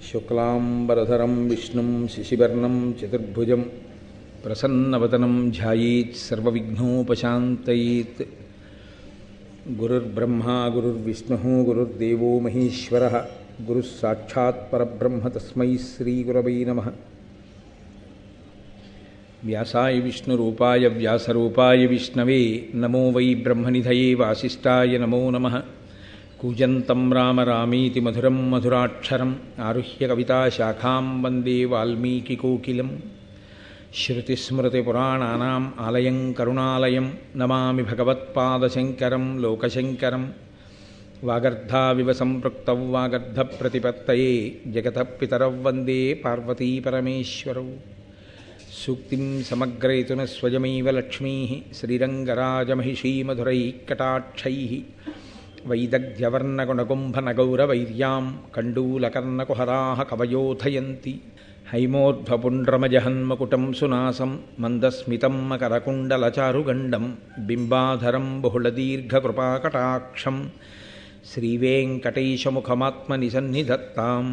శుక్లాంబరధరం విష్ణుం శశివర్ణం చతుర్భుజం ప్రసన్నవదనం ధ్యాయేత్ సర్వవిఘ్నోపశాంతయేత్. గురుర్బ్రహ్మా గురుర్విష్ణుః గురుర్దేవో మహేశ్వరః గురుః సాక్షాత్ పరబ్రహ్మ తస్మై శ్రీగురవై నమః. వ్యాసాయ విష్ణురూపాయ వ్యాసరూపాయ విష్ణవే నమో వై బ్రహ్మనిధయే వాసిష్ఠాయ నమో నమః. కూజంతం రామ రామీతి మధురం మధురాక్షరం ఆరుహ్య కవితాశాఖాం వందే వాల్మీకికోకిలం. శృతిస్మృతిపురాణానాం ఆలయం కరుణాలయం నమామి భగవత్పాదశంకరం లోకశంకరం. వాగర్ధావివ సంపృక్తౌ వాగర్ధప్రతిపత్తయే జగతః పితరౌ వందే పార్వతీపరమేశ్వరౌ. సూక్తిం సమగ్రయతున స్వయమైవ లక్ష్మీః శ్రీరంగరాజమహిషీమధురైః వైదగ్ధ్యవర్ణగుణగుంభనగౌరవైర్యాం కండూలకర్ణకుహరాः కవయోధయంతి. హైమోర్ధ్వపుండ్రమజహన్మకుటం సునాసం మందస్మితం మకరకుండలచారుగండం బింబాధరం బహుళదీర్ఘకృపాకటాక్షం శ్రీవేంకటేశముఖమాత్మనిసన్నిధత్తాం.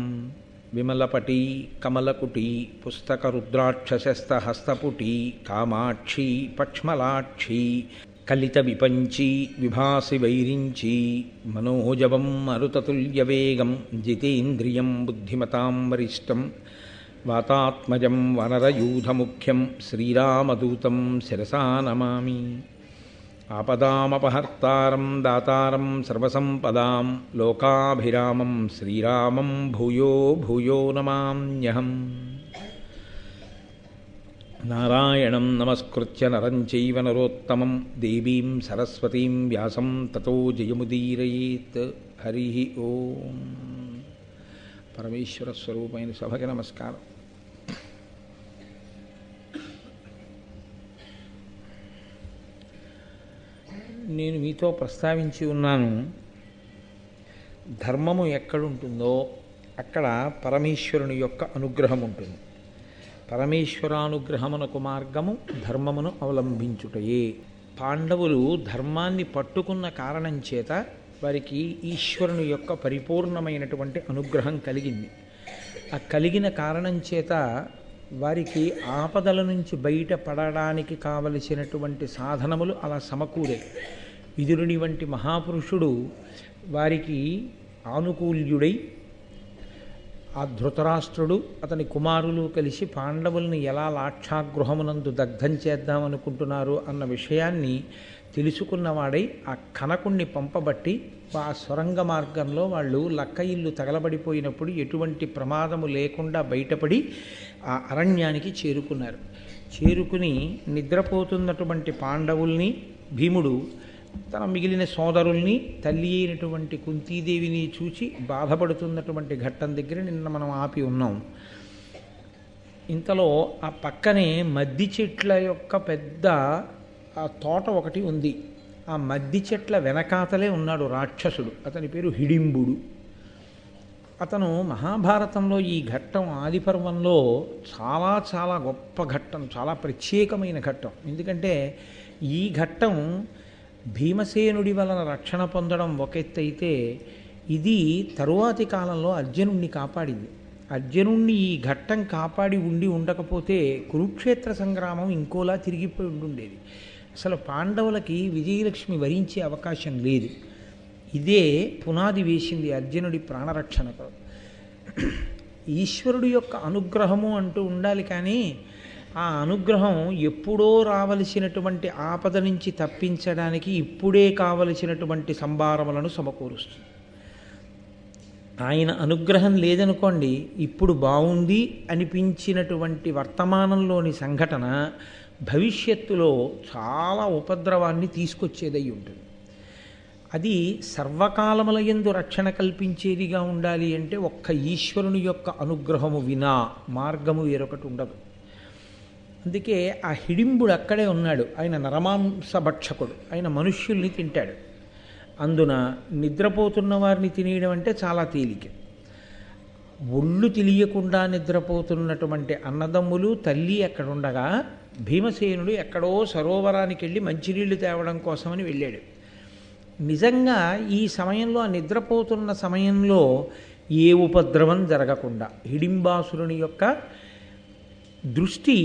విమలపటీ కమలకుటీ పుస్తకరుద్రాక్షశస్తహస్తపుటీ కామాక్షీ పక్ష్మలాక్షీ కలిత విపంచీ విభాసి వైరించీ మనోజవం మరుతతుల్యవేగం జితేంద్రియం బుద్ధిమతాం వరిష్టం వాతాత్మజం వనరయూధముఖ్యం శ్రీరామదూతం శిరసా నమామి. ఆపదామపహర్తారం దాతారం సర్వసంపదాం లోకాభిరామం శ్రీరామం భూయో భూయో నమామ్యహం. నారాయణం నమస్కృత్య నరం చైవ నరోత్తమం దేవీం సరస్వతీం వ్యాసం తతో జయముదీరయేత్. హరి ఓం. పరమేశ్వర స్వరూపమైన సభకి నమస్కారం. నేను మీతో ప్రస్తావించి ఉన్నాను, ధర్మము ఎక్కడుంటుందో అక్కడ పరమేశ్వరుని యొక్క అనుగ్రహం ఉంటుంది. పరమేశ్వరానుగ్రహమునకు మార్గము ధర్మమును అవలంబించుటయే. పాండవులు ధర్మాన్ని పట్టుకున్న కారణం చేత వారికి ఈశ్వరుని యొక్క పరిపూర్ణమైనటువంటి అనుగ్రహం కలిగింది. ఆ కలిగిన కారణం చేత వారికి ఆపదల నుంచి బయటపడడానికి కావలసినటువంటి సాధనములు అలా సమకూరాయి. విదురుని వంటి మహాపురుషుడు వారికి ఆనుకూల్యుడై ఆ ధృతరాష్ట్రుడు అతని కుమారులు కలిసి పాండవుల్ని ఎలా లాక్షాగృహమునందు దగ్ధం చేద్దామనుకుంటున్నారు అన్న విషయాన్ని తెలుసుకున్నవాడై ఆ కనకుణ్ణి పంపబట్టి ఆ సొరంగ మార్గంలో వాళ్ళు లక్క ఇల్లు తగలబడిపోయినప్పుడు ఎటువంటి ప్రమాదము లేకుండా బయటపడి ఆ అరణ్యానికి చేరుకున్నారు. చేరుకుని నిద్రపోతున్నటువంటి పాండవుల్ని భీముడు తన మిగిలిన సోదరుల్ని తల్లి అయినటువంటి కుంతీదేవిని చూచి బాధపడుతున్నటువంటి ఘట్టం దగ్గర నిన్న మనం ఆపి ఉన్నాం. ఇంతలో ఆ పక్కనే మద్ది చెట్ల యొక్క పెద్ద ఆ తోట ఒకటి ఉంది. ఆ మద్ది చెట్ల వెనకాతలే ఉన్నాడు రాక్షసుడు. అతని పేరు హిడింబుడు. అతను మహాభారతంలో ఈ ఘట్టం ఆదిపర్వంలో చాలా చాలా గొప్ప ఘట్టం, చాలా ప్రత్యేకమైన ఘట్టం. ఎందుకంటే ఈ ఘట్టం భీమసేనుడి వలన రక్షణ పొందడం ఒక ఎత్తైతే ఇది తరువాతి కాలంలో అర్జునుణ్ణి కాపాడింది. అర్జునుణ్ణి ఈ ఘట్టం కాపాడి ఉండకపోతే కురుక్షేత్ర సంగ్రామం ఇంకోలా తిరిగిపోయి ఉండుండేది. అసలు పాండవులకి విజయలక్ష్మి వరించే అవకాశం లేదు. ఇదే పునాది వేసింది అర్జునుడి ప్రాణరక్షణకు. ఈశ్వరుడి యొక్క అనుగ్రహము అంటూ ఉండాలి, కానీ ఆ అనుగ్రహం ఎప్పుడో రావలసినటువంటి ఆపద నుంచి తప్పించడానికి ఇప్పుడే కావలసినటువంటి సంభారములను సమకూరుస్తుంది. ఆయన అనుగ్రహం లేదనుకోండి, ఇప్పుడు బాగుంది అనిపించినటువంటి వర్తమానంలోని సంఘటన భవిష్యత్తులో చాలా ఉపద్రవాన్ని తీసుకొచ్చేదై ఉంటుంది. అది సర్వకాలముల యందు రక్షణ కల్పించేదిగా ఉండాలి అంటే ఒక్క ఈశ్వరుని యొక్క అనుగ్రహము వినా మార్గము వేరొకటి ఉండదు. అందుకే ఆ హిడింబుడు అక్కడే ఉన్నాడు. ఆయన నరమాంసభక్షకుడు, ఆయన మనుష్యుల్ని తింటాడు. అందున నిద్రపోతున్న వారిని తినేయడం అంటే చాలా తేలిక. ఒళ్ళు తెలియకుండా నిద్రపోతున్నటువంటి అన్నదమ్ములు తల్లి అక్కడ ఉండగా భీమసేనుడు ఎక్కడో సరోవరానికి వెళ్ళి మంచినీళ్లు తేవడం కోసమని వెళ్ళాడు. నిజంగా ఈ సమయంలో, ఆ నిద్రపోతున్న సమయంలో ఏ ఉపద్రవం జరగకుండా. హిడింబాసురుని యొక్క దృష్టి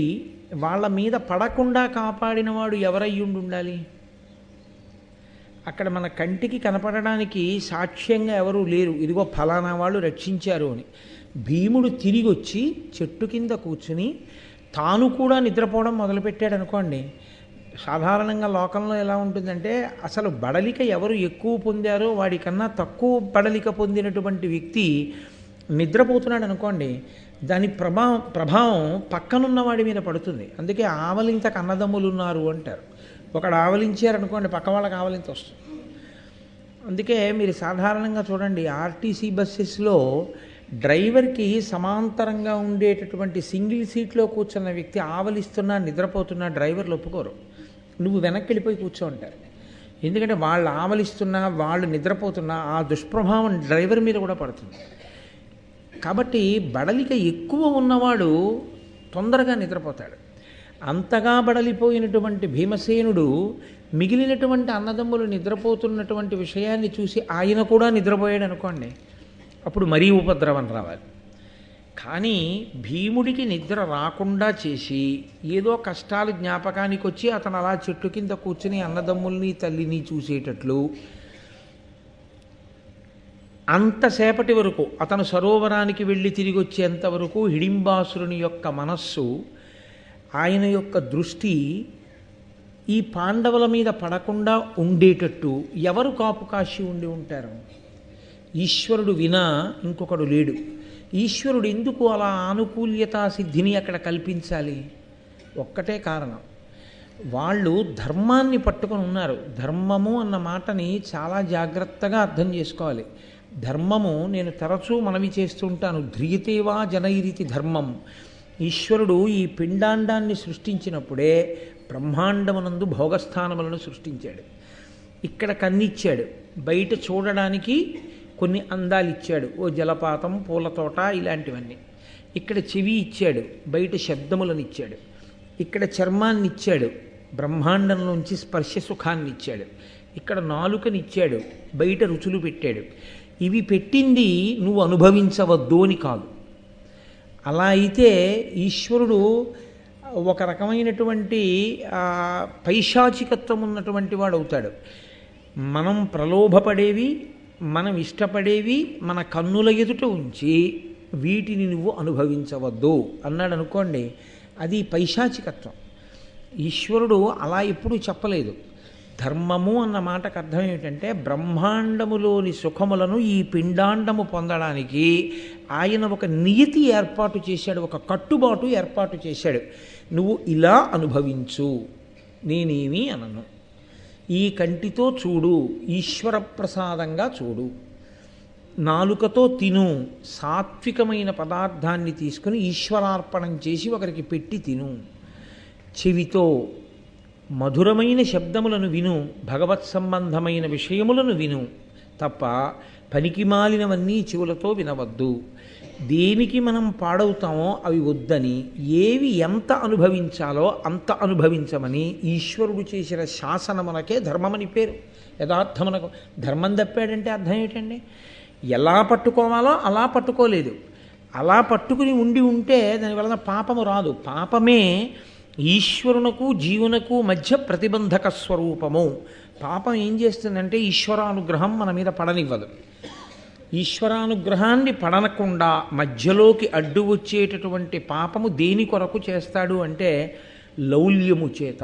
వాళ్ళ మీద పడకుండా కాపాడినవాడు ఎవరయ్యుండి ఉండాలి? అక్కడ మన కంటికి కనపడడానికి సాక్ష్యంగా ఎవరూ లేరు, ఇదిగో ఫలానా వాళ్ళు రక్షించారు అని. భీముడు తిరిగి వచ్చి చెట్టు కింద కూర్చుని తాను కూడా నిద్రపోవడం మొదలుపెట్టాడు అనుకోండి. సాధారణంగా లోకంలో ఎలా ఉంటుందంటే, అసలు బడలిక ఎవరు ఎక్కువ పొందారో వాడికన్నా తక్కువ బడలిక పొందినటువంటి వ్యక్తి నిద్రపోతున్నాడు అనుకోండి, దాని ప్రభావం పక్కనున్న వాడి మీద పడుతుంది. అందుకే ఆవలింతకు అన్నదమ్ములు ఉన్నారు అంటారు. ఒకడు ఆవలించారనుకోండి, పక్క వాళ్ళకి ఆవలింత వస్తుంది. అందుకే మీరు సాధారణంగా చూడండి, ఆర్టీసీ బస్సెస్లో డ్రైవర్కి సమాంతరంగా ఉండేటటువంటి సింగిల్ సీట్లో కూర్చున్న వ్యక్తి ఆవలిస్తున్నా నిద్రపోతున్నా డ్రైవర్లు ఒప్పుకోరు. నువ్వు వెనక్కి వెళ్ళిపోయి కూర్చో అంటారు. ఎందుకంటే వాళ్ళు ఆవలిస్తున్నా వాళ్ళు నిద్రపోతున్నా ఆ దుష్ప్రభావం డ్రైవర్ మీద కూడా పడుతుంది. కాబట్టి బడలిక ఎక్కువ ఉన్నవాడు తొందరగా నిద్రపోతాడు. అంతగా బడలిపోయినటువంటి భీమసేనుడు మిగిలినటువంటి అన్నదమ్ములు నిద్రపోతున్నటువంటి విషయాన్ని చూసి ఆయన కూడా నిద్రపోయాడు అనుకోండి, అప్పుడు మరీ ఉపద్రవం రావాలి. కానీ భీముడికి నిద్ర రాకుండా చేసి ఏదో కష్టాలు జ్ఞాపకానికి వచ్చి అతను అలా చెట్టు కింద కూర్చుని అన్నదమ్ముల్ని తల్లిని చూసేటట్లు అంతసేపటి వరకు, అతను సరోవరానికి వెళ్ళి తిరిగి వచ్చేంతవరకు హిడింబాసురుని యొక్క మనస్సు, ఆయన యొక్క దృష్టి ఈ పాండవుల మీద పడకుండా ఉండేటట్టు ఎవరు కాపు కాశీ ఉండి ఉంటారు? ఈశ్వరుడు వినా ఇంకొకడు లేడు. ఈశ్వరుడు ఎందుకు అలా ఆనుకూల్యతా సిద్ధిని అక్కడ కల్పించాలి? ఒక్కటే కారణం, వాళ్ళు ధర్మాన్ని పట్టుకొని ఉన్నారు. ధర్మము అన్న మాటని చాలా జాగ్రత్తగా అర్థం చేసుకోవాలి. ధర్మము నేను తరచూ మనవి చేస్తుంటాను, ధ్రియతేవా జనైరితి ధర్మం. ఈశ్వరుడు ఈ పిండాండాన్ని సృష్టించినప్పుడే బ్రహ్మాండమునందు భోగస్థానములను సృష్టించాడు. ఇక్కడ కన్నిచ్చాడు, బయట చూడడానికి కొన్ని అందాలు ఇచ్చాడు, ఓ జలపాతం, పూలతోట, ఇలాంటివన్నీ. ఇక్కడ చెవి ఇచ్చాడు, బయట శబ్దములను ఇచ్చాడు. ఇక్కడ చర్మాన్ని ఇచ్చాడు, బ్రహ్మాండంలోంచి స్పర్శ సుఖాన్ని ఇచ్చాడు. ఇక్కడ నాలుకనిచ్చాడు, బయట రుచులు పెట్టాడు. ఇవి పెట్టింది నువ్వు అనుభవించవద్దు అని కాదు. అలా అయితే ఈశ్వరుడు ఒక రకమైనటువంటి పైశాచికత్వం ఉన్నటువంటి వాడు అవుతాడు. మనం ప్రలోభపడేవి, మనం ఇష్టపడేవి మన కన్నుల ఎదుట ఉంచి వీటిని నువ్వు అనుభవించవద్దు అన్నాడు అనుకోండి, అది పైశాచికత్వం. ఈశ్వరుడు అలా ఎప్పుడూ చెప్పలేదు. ధర్మము అన్న మాటకు అర్థం ఏమిటంటే, బ్రహ్మాండములోని సుఖములను ఈ పిండాండము పొందడానికి ఆయన ఒక నియతి ఏర్పాటు చేశాడు, ఒక కట్టుబాటు ఏర్పాటు చేశాడు. నువ్వు ఇలా అనుభవించు, నేనేమీ అనను. ఈ కంటితో చూడు, ఈశ్వర ప్రసాదంగా చూడు. నాలుకతో తిను, సాత్వికమైన పదార్థాన్ని తీసుకుని ఈశ్వరార్పణం చేసి ఒకరికి పెట్టి తిను. చెవితో మధురమైన శబ్దములను విను, భగవత్ సంబంధమైన విషయములను విను తప్ప పనికిమాలినవన్నీ చెవులతో వినవద్దు. దేనికి మనం పాడవుతామో అవి వద్దని, ఏవి ఎంత అనుభవించాలో అంత అనుభవించమని ఈశ్వరుడు చేసిన శాసనమునకే ధర్మమని పేరు. యథార్థమునకు ధర్మం తప్పాడంటే అర్థం ఏమిటండి? ఎలా పట్టుకోవాలో అలా పట్టుకోలేదు. అలా పట్టుకుని ఉంటే దానివలన పాపము రాదు. పాపమే ఈశ్వరునకు జీవునకు మధ్య ప్రతిబంధక స్వరూపము. పాపం ఏం చేస్తుందంటే ఈశ్వరానుగ్రహం మన మీద పడనివ్వదు. ఈశ్వరానుగ్రహాన్ని పడనకుండా మధ్యలోకి అడ్డు వచ్చేటటువంటి పాపము దేని కొరకు చేస్తాడు అంటే లౌల్యము చేత.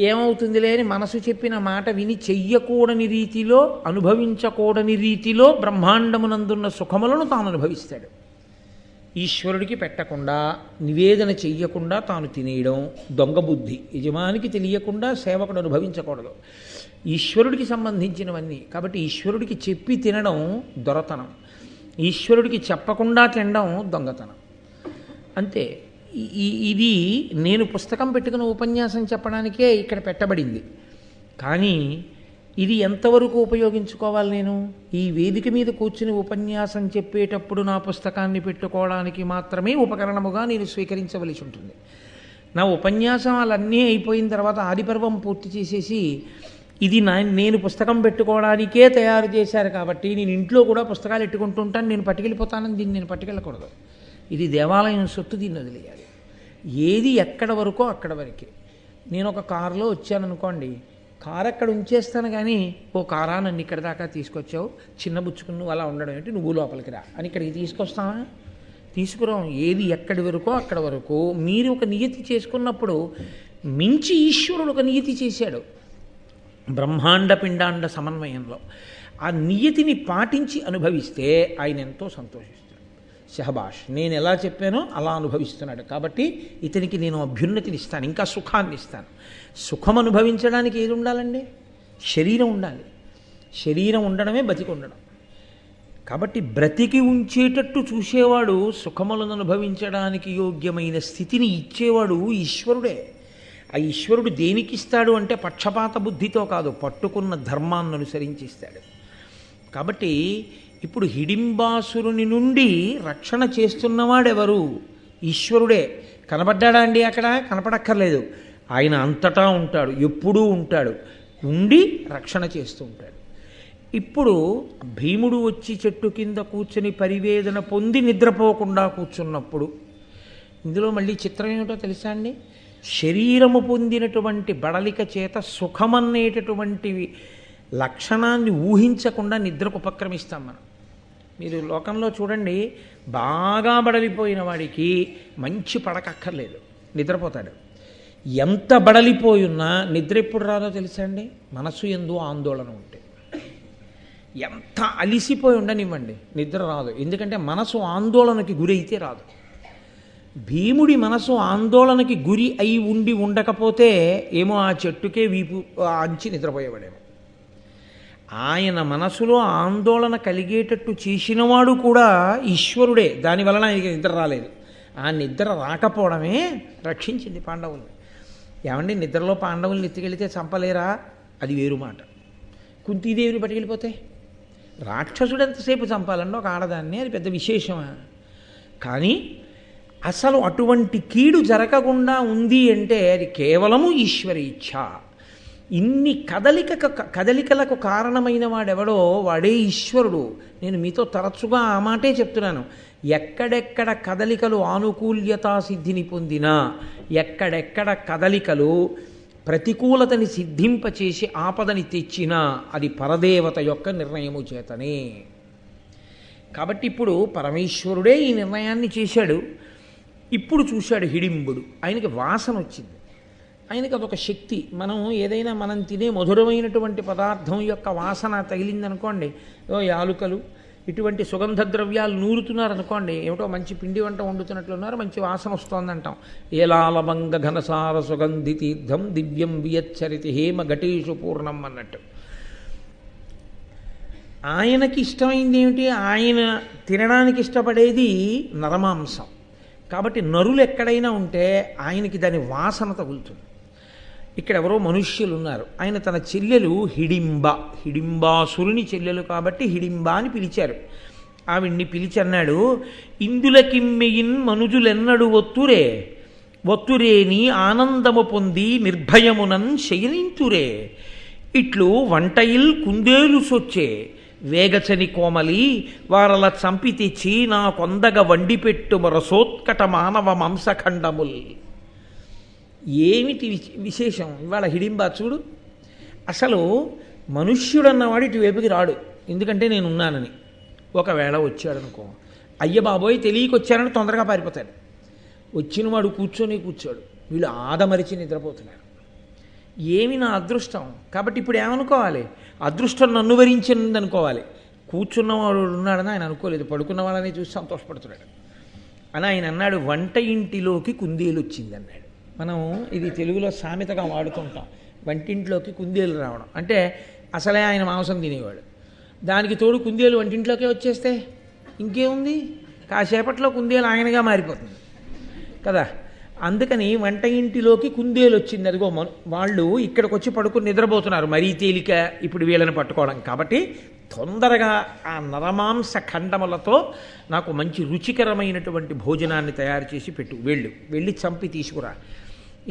ఏమవుతుందిలే అని మనసు చెప్పిన మాట విని చెయ్యకూడని రీతిలో, అనుభవించకూడని రీతిలో బ్రహ్మాండమునందున్న సుఖములను తాను అనుభవిస్తాడు. ఈశ్వరుడికి పెట్టకుండా, నివేదన చెయ్యకుండా తాను తినేయడం దొంగ బుద్ధి. యజమానికి తెలియకుండా సేవకుడు అనుభవించకూడదు. ఈశ్వరుడికి సంబంధించినవన్నీ. కాబట్టి ఈశ్వరుడికి చెప్పి తినడం దొరతనం, ఈశ్వరుడికి చెప్పకుండా తినడం దొంగతనం. అంతే. ఇది నేను పుస్తకం పెట్టుకున్న ఉపన్యాసం చెప్పడానికే ఇక్కడ పెట్టబడింది. కానీ ఇది ఎంతవరకు ఉపయోగించుకోవాలి? నేను ఈ వేదిక మీద కూర్చుని ఉపన్యాసం చెప్పేటప్పుడు నా పుస్తకాన్ని పెట్టుకోవడానికి మాత్రమే ఉపకరణముగా నేను స్వీకరించవలసి ఉంటుంది. నా ఉపన్యాసాలన్నీ అయిపోయిన తర్వాత ఆదిపర్వం పూర్తి చేసేసి ఇది నేను పుస్తకం పెట్టుకోవడానికే తయారు చేశారు కాబట్టి నేను ఇంట్లో కూడా పుస్తకాలు ఎట్టుకుంటూ ఉంటాను, నేను పట్టుకెళ్ళిపోతానని దీన్ని నేను పట్టుకెళ్ళకూడదు. ఇది దేవాలయం సొత్తు, దీన్ని వదిలేయాలి. ఏది ఎక్కడ వరకో అక్కడ వరకే. నేను ఒక కారులో వచ్చాననుకోండి, కారు అక్కడ ఉంచేస్తాను, కానీ ఓ కారా నన్ను ఇక్కడ దాకా తీసుకొచ్చావు, చిన్న బుచ్చుకుని నువ్వు అలా ఉండడం ఏంటి, నువ్వు లోపలికి రా అని ఇక్కడికి తీసుకొస్తావా? తీసుకురాం. ఏది ఎక్కడి వరకో అక్కడ వరకు. మీరు ఒక నియతి చేసుకున్నప్పుడు మించి ఈశ్వరుడు ఒక నియతి చేశాడు బ్రహ్మాండ పిండాండ సమన్వయంలో. ఆ నియతిని పాటించి అనుభవిస్తే ఆయన ఎంతో సంతోషిస్తాడు. షహబాష్, నేను ఎలా చెప్పానో అలా అనుభవిస్తున్నాడు కాబట్టి ఇతనికి నేను అభ్యున్నతిని ఇస్తాను, ఇంకా సుఖాన్ని ఇస్తాను. సుఖం అనుభవించడానికి ఏది ఉండాలండి? శరీరం ఉండాలి. శరీరం ఉండడమే బతికి ఉండడం. కాబట్టి బ్రతికి ఉంచేటట్టు చూసేవాడు, సుఖములను అనుభవించడానికి యోగ్యమైన స్థితిని ఇచ్చేవాడు ఈశ్వరుడే. ఆ ఈశ్వరుడు దేనికి ఇస్తాడు అంటే పక్షపాత బుద్ధితో కాదు, పట్టుకున్న ధర్మాన్ని అనుసరించి ఇస్తాడు. కాబట్టి ఇప్పుడు హిడింబాసురుని నుండి రక్షణ చేస్తున్నవాడెవరు? ఈశ్వరుడే. కనబడ్డాడా అండి? అక్కడ కనపడక్కర్లేదు. ఆయన అంతటా ఉంటాడు, ఎప్పుడూ ఉంటాడు, ఉండి రక్షణ చేస్తూ ఉంటాడు. ఇప్పుడు భీముడు వచ్చి చెట్టు కింద కూర్చుని పరివేదన పొంది నిద్రపోకుండా కూర్చున్నప్పుడు, ఇందులో మళ్ళీ చిత్రం ఏమిటో తెలుసా అండి? శరీరము పొందినటువంటి బడలిక చేత సుఖమనేటటువంటి లక్షణాన్ని ఊహించకుండా నిద్రకు ఉపక్రమిస్తాం మనం. మీరు లోకంలో చూడండి, బాగా బడలిపోయిన వాడికి మంచి పడకక్కర్లేదు, నిద్రపోతాడు. ఎంత బడలిపోయి ఉన్నా నిద్ర ఎప్పుడు రాదో తెలుసా అండి? మనసు యందు ఆందోళన ఉంటే. ఎంత అలిసిపోయి ఉండనివ్వండి, నిద్ర రాదు. ఎందుకంటే మనసు ఆందోళనకి గురి అయితే రాదు. భీముడి మనసు ఆందోళనకి గురి అయి ఉండి ఉండకపోతే ఏమో ఆ చెట్టుకే వీపు అంచి నిద్రపోయేవాడేమో. ఆయన మనసులో ఆందోళన కలిగేటట్టు చేసినవాడు కూడా ఈశ్వరుడే. దానివలన ఆయనకి నిద్ర రాలేదు. ఆ నిద్ర రాకపోవడమే రక్షించింది పాండవుల్ని. ఏమండి, నిద్రలో పాండవుల్ని ఎత్తుకెళ్తే చంపలేరా? అది వేరు మాట. కుంతీదేవిని పట్టుకెళ్ళిపోతే రాక్షసుడు ఎంతసేపు చంపాలన్నా ఒక ఆడదాన్ని, అది పెద్ద విశేషమా? కానీ అసలు అటువంటి కీడు జరగకుండా ఉంది అంటే అది కేవలము ఈశ్వర ఇచ్ఛ. ఇన్ని కదలికలకు కారణమైన వాడెవడో వాడే ఈశ్వరుడు. నేను మీతో తరచుగా ఆ మాటే చెప్తున్నాను. ఎక్కడెక్కడ కదలికలు ఆనుకూల్యతా సిద్ధిని పొందినా, ఎక్కడెక్కడ కదలికలు ప్రతికూలతని సిద్ధింపచేసి ఆపదని తెచ్చినా అది పరదేవత యొక్క నిర్ణయము చేతనే. కాబట్టి ఇప్పుడు పరమేశ్వరుడే ఈ నిర్ణయాన్ని చేశాడు. ఇప్పుడు చూశాడు హిడింబుడు, ఆయనకి వాసన వచ్చింది. ఆయనకి అదొక శక్తి. మనం తినే మధురమైనటువంటి పదార్థం యొక్క వాసన తగిలిందనుకోండి, యాలుకలు ఇటువంటి సుగంధ ద్రవ్యాలు నూరుతున్నారనుకోండి, ఏమిటో మంచి పిండి వంట వండుతున్నట్లున్నారు, మంచి వాసన వస్తోందంటాం. ఏలాలభంగ ఘనసార సుగంధి తీర్థం దివ్యం వియచ్చరితి హేమ ఘటేషు పూర్ణం అన్నట్టు. ఆయనకి ఇష్టమైంది ఏమిటి? ఆయన తినడానికి ఇష్టపడేది నరమాంసం. కాబట్టి నరులు ఎక్కడైనా ఉంటే ఆయనకి దాని వాసన తగులుతుంది. ఇక్కడ ఎవరో మనుష్యులు ఉన్నారు. ఆయన తన చెల్లెలు హిడింబాసురుని చెల్లెలు కాబట్టి హిడింబ అని పిలిచారు. ఆవిడ్ని పిలిచి అన్నాడు, ఇందులకిమ్మెయిన్ మనుజులెన్నడు ఒత్తురేని ఆనందము పొంది నిర్భయమునన్ శయనింతురే ఇట్లు వంటయిల్ కుందేలు సొచ్చే వేగచని కోమలి వారల చంపి తెచ్చి నా కొందగ వండిపెట్టు రసోత్కట మానవ మాంసఖండముల్. ఏమిటి విశేషం ఇవాళ హిడింబా చూడు. అసలు మనుష్యుడన్నవాడు ఇటువైపుకి రాడు, ఎందుకంటే నేను ఉన్నానని. ఒకవేళ వచ్చాడనుకో, అయ్య బాబోయ్ తెలియకొచ్చానని తొందరగా పారిపోతాడు. వచ్చినవాడు కూర్చోడు, వీళ్ళు ఆదమరిచి నిద్రపోతున్నారు. ఏమి నా అదృష్టం. కాబట్టి ఇప్పుడు ఏమనుకోవాలి? అదృష్టం నన్ను వరించింది అనుకోవాలి. కూర్చున్నవాడు ఉన్నాడని ఆయన అనుకోలేదు, పడుకున్నవాడని చూసి సంతోషపడుతున్నాడు అని ఆయన అన్నాడు. వంట ఇంటిలోకి కుందేలు వచ్చింది అన్నాడు. మనం ఇది తెలుగులో సామెతగా వాడుతుంటాం, వంటింట్లోకి కుందేలు రావడం అంటే అసలే ఆయన మాంసం తినేవాడు, దానికి తోడు కుందేలు వంటింట్లోకే వచ్చేస్తే ఇంకేముంది? కాసేపట్లో కుందేలు ఆయనగా మారిపోతుంది కదా. అందుకని వంట ఇంటిలోకి కుందేలు వచ్చింది. అదిగో వాళ్ళు ఇక్కడికి వచ్చి పడుకుని నిద్రపోతున్నారు, మరీ తేలిక ఇప్పుడు వీళ్ళని పట్టుకోవడం. కాబట్టి తొందరగా ఆ నరమాంస ఖండములతో నాకు మంచి రుచికరమైనటువంటి భోజనాన్ని తయారు చేసి పెట్టు, వెళ్ళి చంపి తీసుకురా.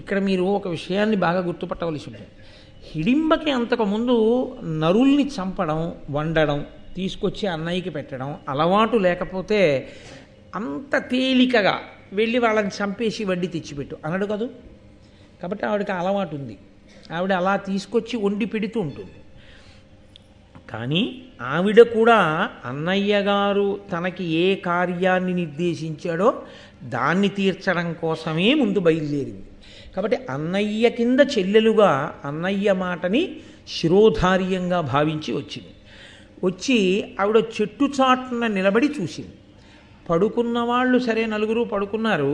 ఇక్కడ మీరు ఒక విషయాన్ని బాగా గుర్తుపట్టవలసి ఉంటుంది. హిడింబకి అంతకుముందు నరుల్ని చంపడం, వండడం, తీసుకొచ్చి అన్నయ్యకి పెట్టడం అలవాటు లేకపోతే అంత తేలికగా వెళ్ళి వాళ్ళని చంపేసి వడ్డీ తెచ్చిపెట్టు అనడు కదూ. కాబట్టి ఆవిడకి అలవాటు ఉంది, ఆవిడ అలా తీసుకొచ్చి వండి పెడుతూ ఉంటుంది. కానీ ఆవిడ కూడా అన్నయ్య గారు తనకి ఏ కార్యాన్ని నిర్దేశించాడో దాన్ని తీర్చడం కోసమే ముందు బయలుదేరింది. కాబట్టి అన్నయ్య కింద చెల్లెలుగా అన్నయ్య మాటని శిరోధార్యంగా భావించి వచ్చింది. వచ్చి ఆవిడ చెట్టు చాటున నిలబడి చూసింది. పడుకున్న వాళ్ళు సరే నలుగురు పడుకున్నారు.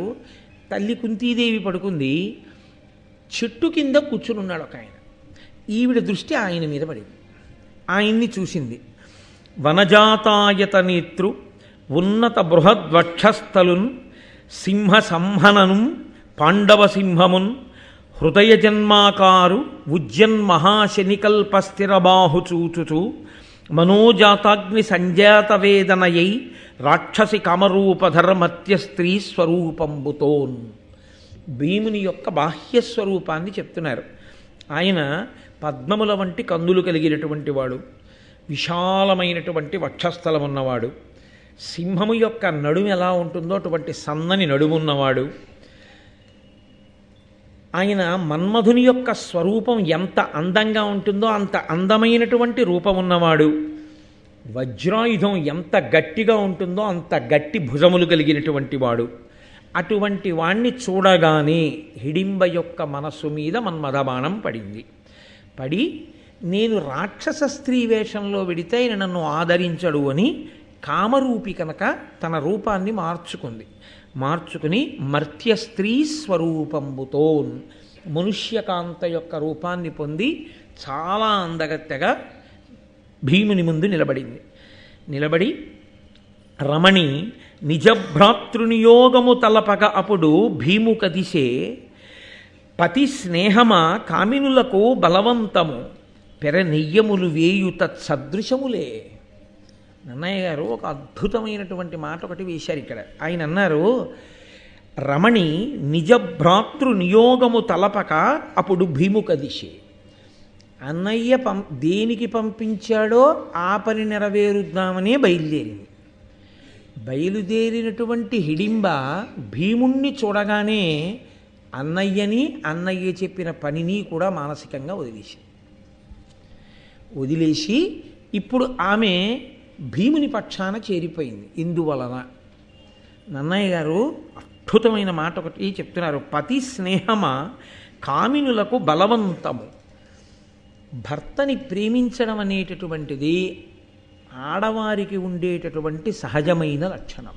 తల్లి కుంతీదేవి పడుకుంది. చెట్టు కింద కూర్చుని ఉన్నాడు ఒక ఆయన. ఈవిడ దృష్టి ఆయన మీద పడింది. ఆయన్ని చూసింది. వనజాతాయత నేత్రు ఉన్నత బృహద్వక్షస్థలున్ సింహ సంహనను పాండవ సింహమున్ హృదయ జన్మాకారు ఉజ్జన్మహాశనికల్పస్థిరబాహు చూచుచు మనోజాతాగ్ని సంజాత వేదనయై రాక్షసి కామరూపధర్మత్య స్త్రీ స్వరూపంబుతోన్. భీముని యొక్క బాహ్యస్వరూపాన్ని చెప్తున్నారు. ఆయన పద్మముల వంటి కందులు కలిగినటువంటి వాడు, విశాలమైనటువంటి వక్షస్థలం ఉన్నవాడు, సింహము యొక్క నడుము ఎలా ఉంటుందో అటువంటి సన్నని నడుమున్నవాడు. ఆయన మన్మధుని యొక్క స్వరూపం ఎంత అందంగా ఉంటుందో అంత అందమైనటువంటి రూపం ఉన్నవాడు. వజ్రాయుధం ఎంత గట్టిగా ఉంటుందో అంత గట్టి భుజములు కలిగినటువంటి వాడు. అటువంటి వాణ్ణి చూడగానే హిడింబ యొక్క మనస్సు మీద మన్మథబాణం పడింది. పడి నేను రాక్షస స్త్రీ వేషంలో వెడితే ఆయన నన్ను ఆదరించడు అని కామరూపి కనుక తన రూపాన్ని మార్చుకుని మర్త్య స్త్రీ స్వరూపంబుతో మనుష్యకాంత యొక్క రూపాన్ని పొంది చాలా అందగత్తెగా భీముని ముందు నిలబడి రమణి నిజభ్రాతృనియోగము తలపగ అప్పుడు భీము కదిసే పతి స్నేహమ కామినులకు బలవంతము పెరనెయ్యములు వేయు తత్సదృశములే. నన్నయ్య గారు ఒక అద్భుతమైనటువంటి మాట ఒకటి వేశారు ఇక్కడ. ఆయన అన్నారు, రమణి నిజభ్రాతృ నియోగము తలపక అప్పుడు భీము కదిసే. అన్నయ్య దేనికి పంపించాడో ఆ పని నెరవేరుద్దామనే బయలుదేరినటువంటి హిడింబ భీముణ్ణి చూడగానే అన్నయ్యని, అన్నయ్య చెప్పిన పనిని కూడా మానసికంగా వదిలేసి ఇప్పుడు ఆమె భీముని పక్షాన చేరిపోయింది. ఇందువలన నన్నయ్య గారు అద్భుతమైన మాట ఒకటి చెప్తున్నారు. పతి స్నేహమ కామినులకు బలవంతము. భర్తని ప్రేమించడం అనేటటువంటిది ఆడవారికి ఉండేటటువంటి సహజమైన లక్షణం.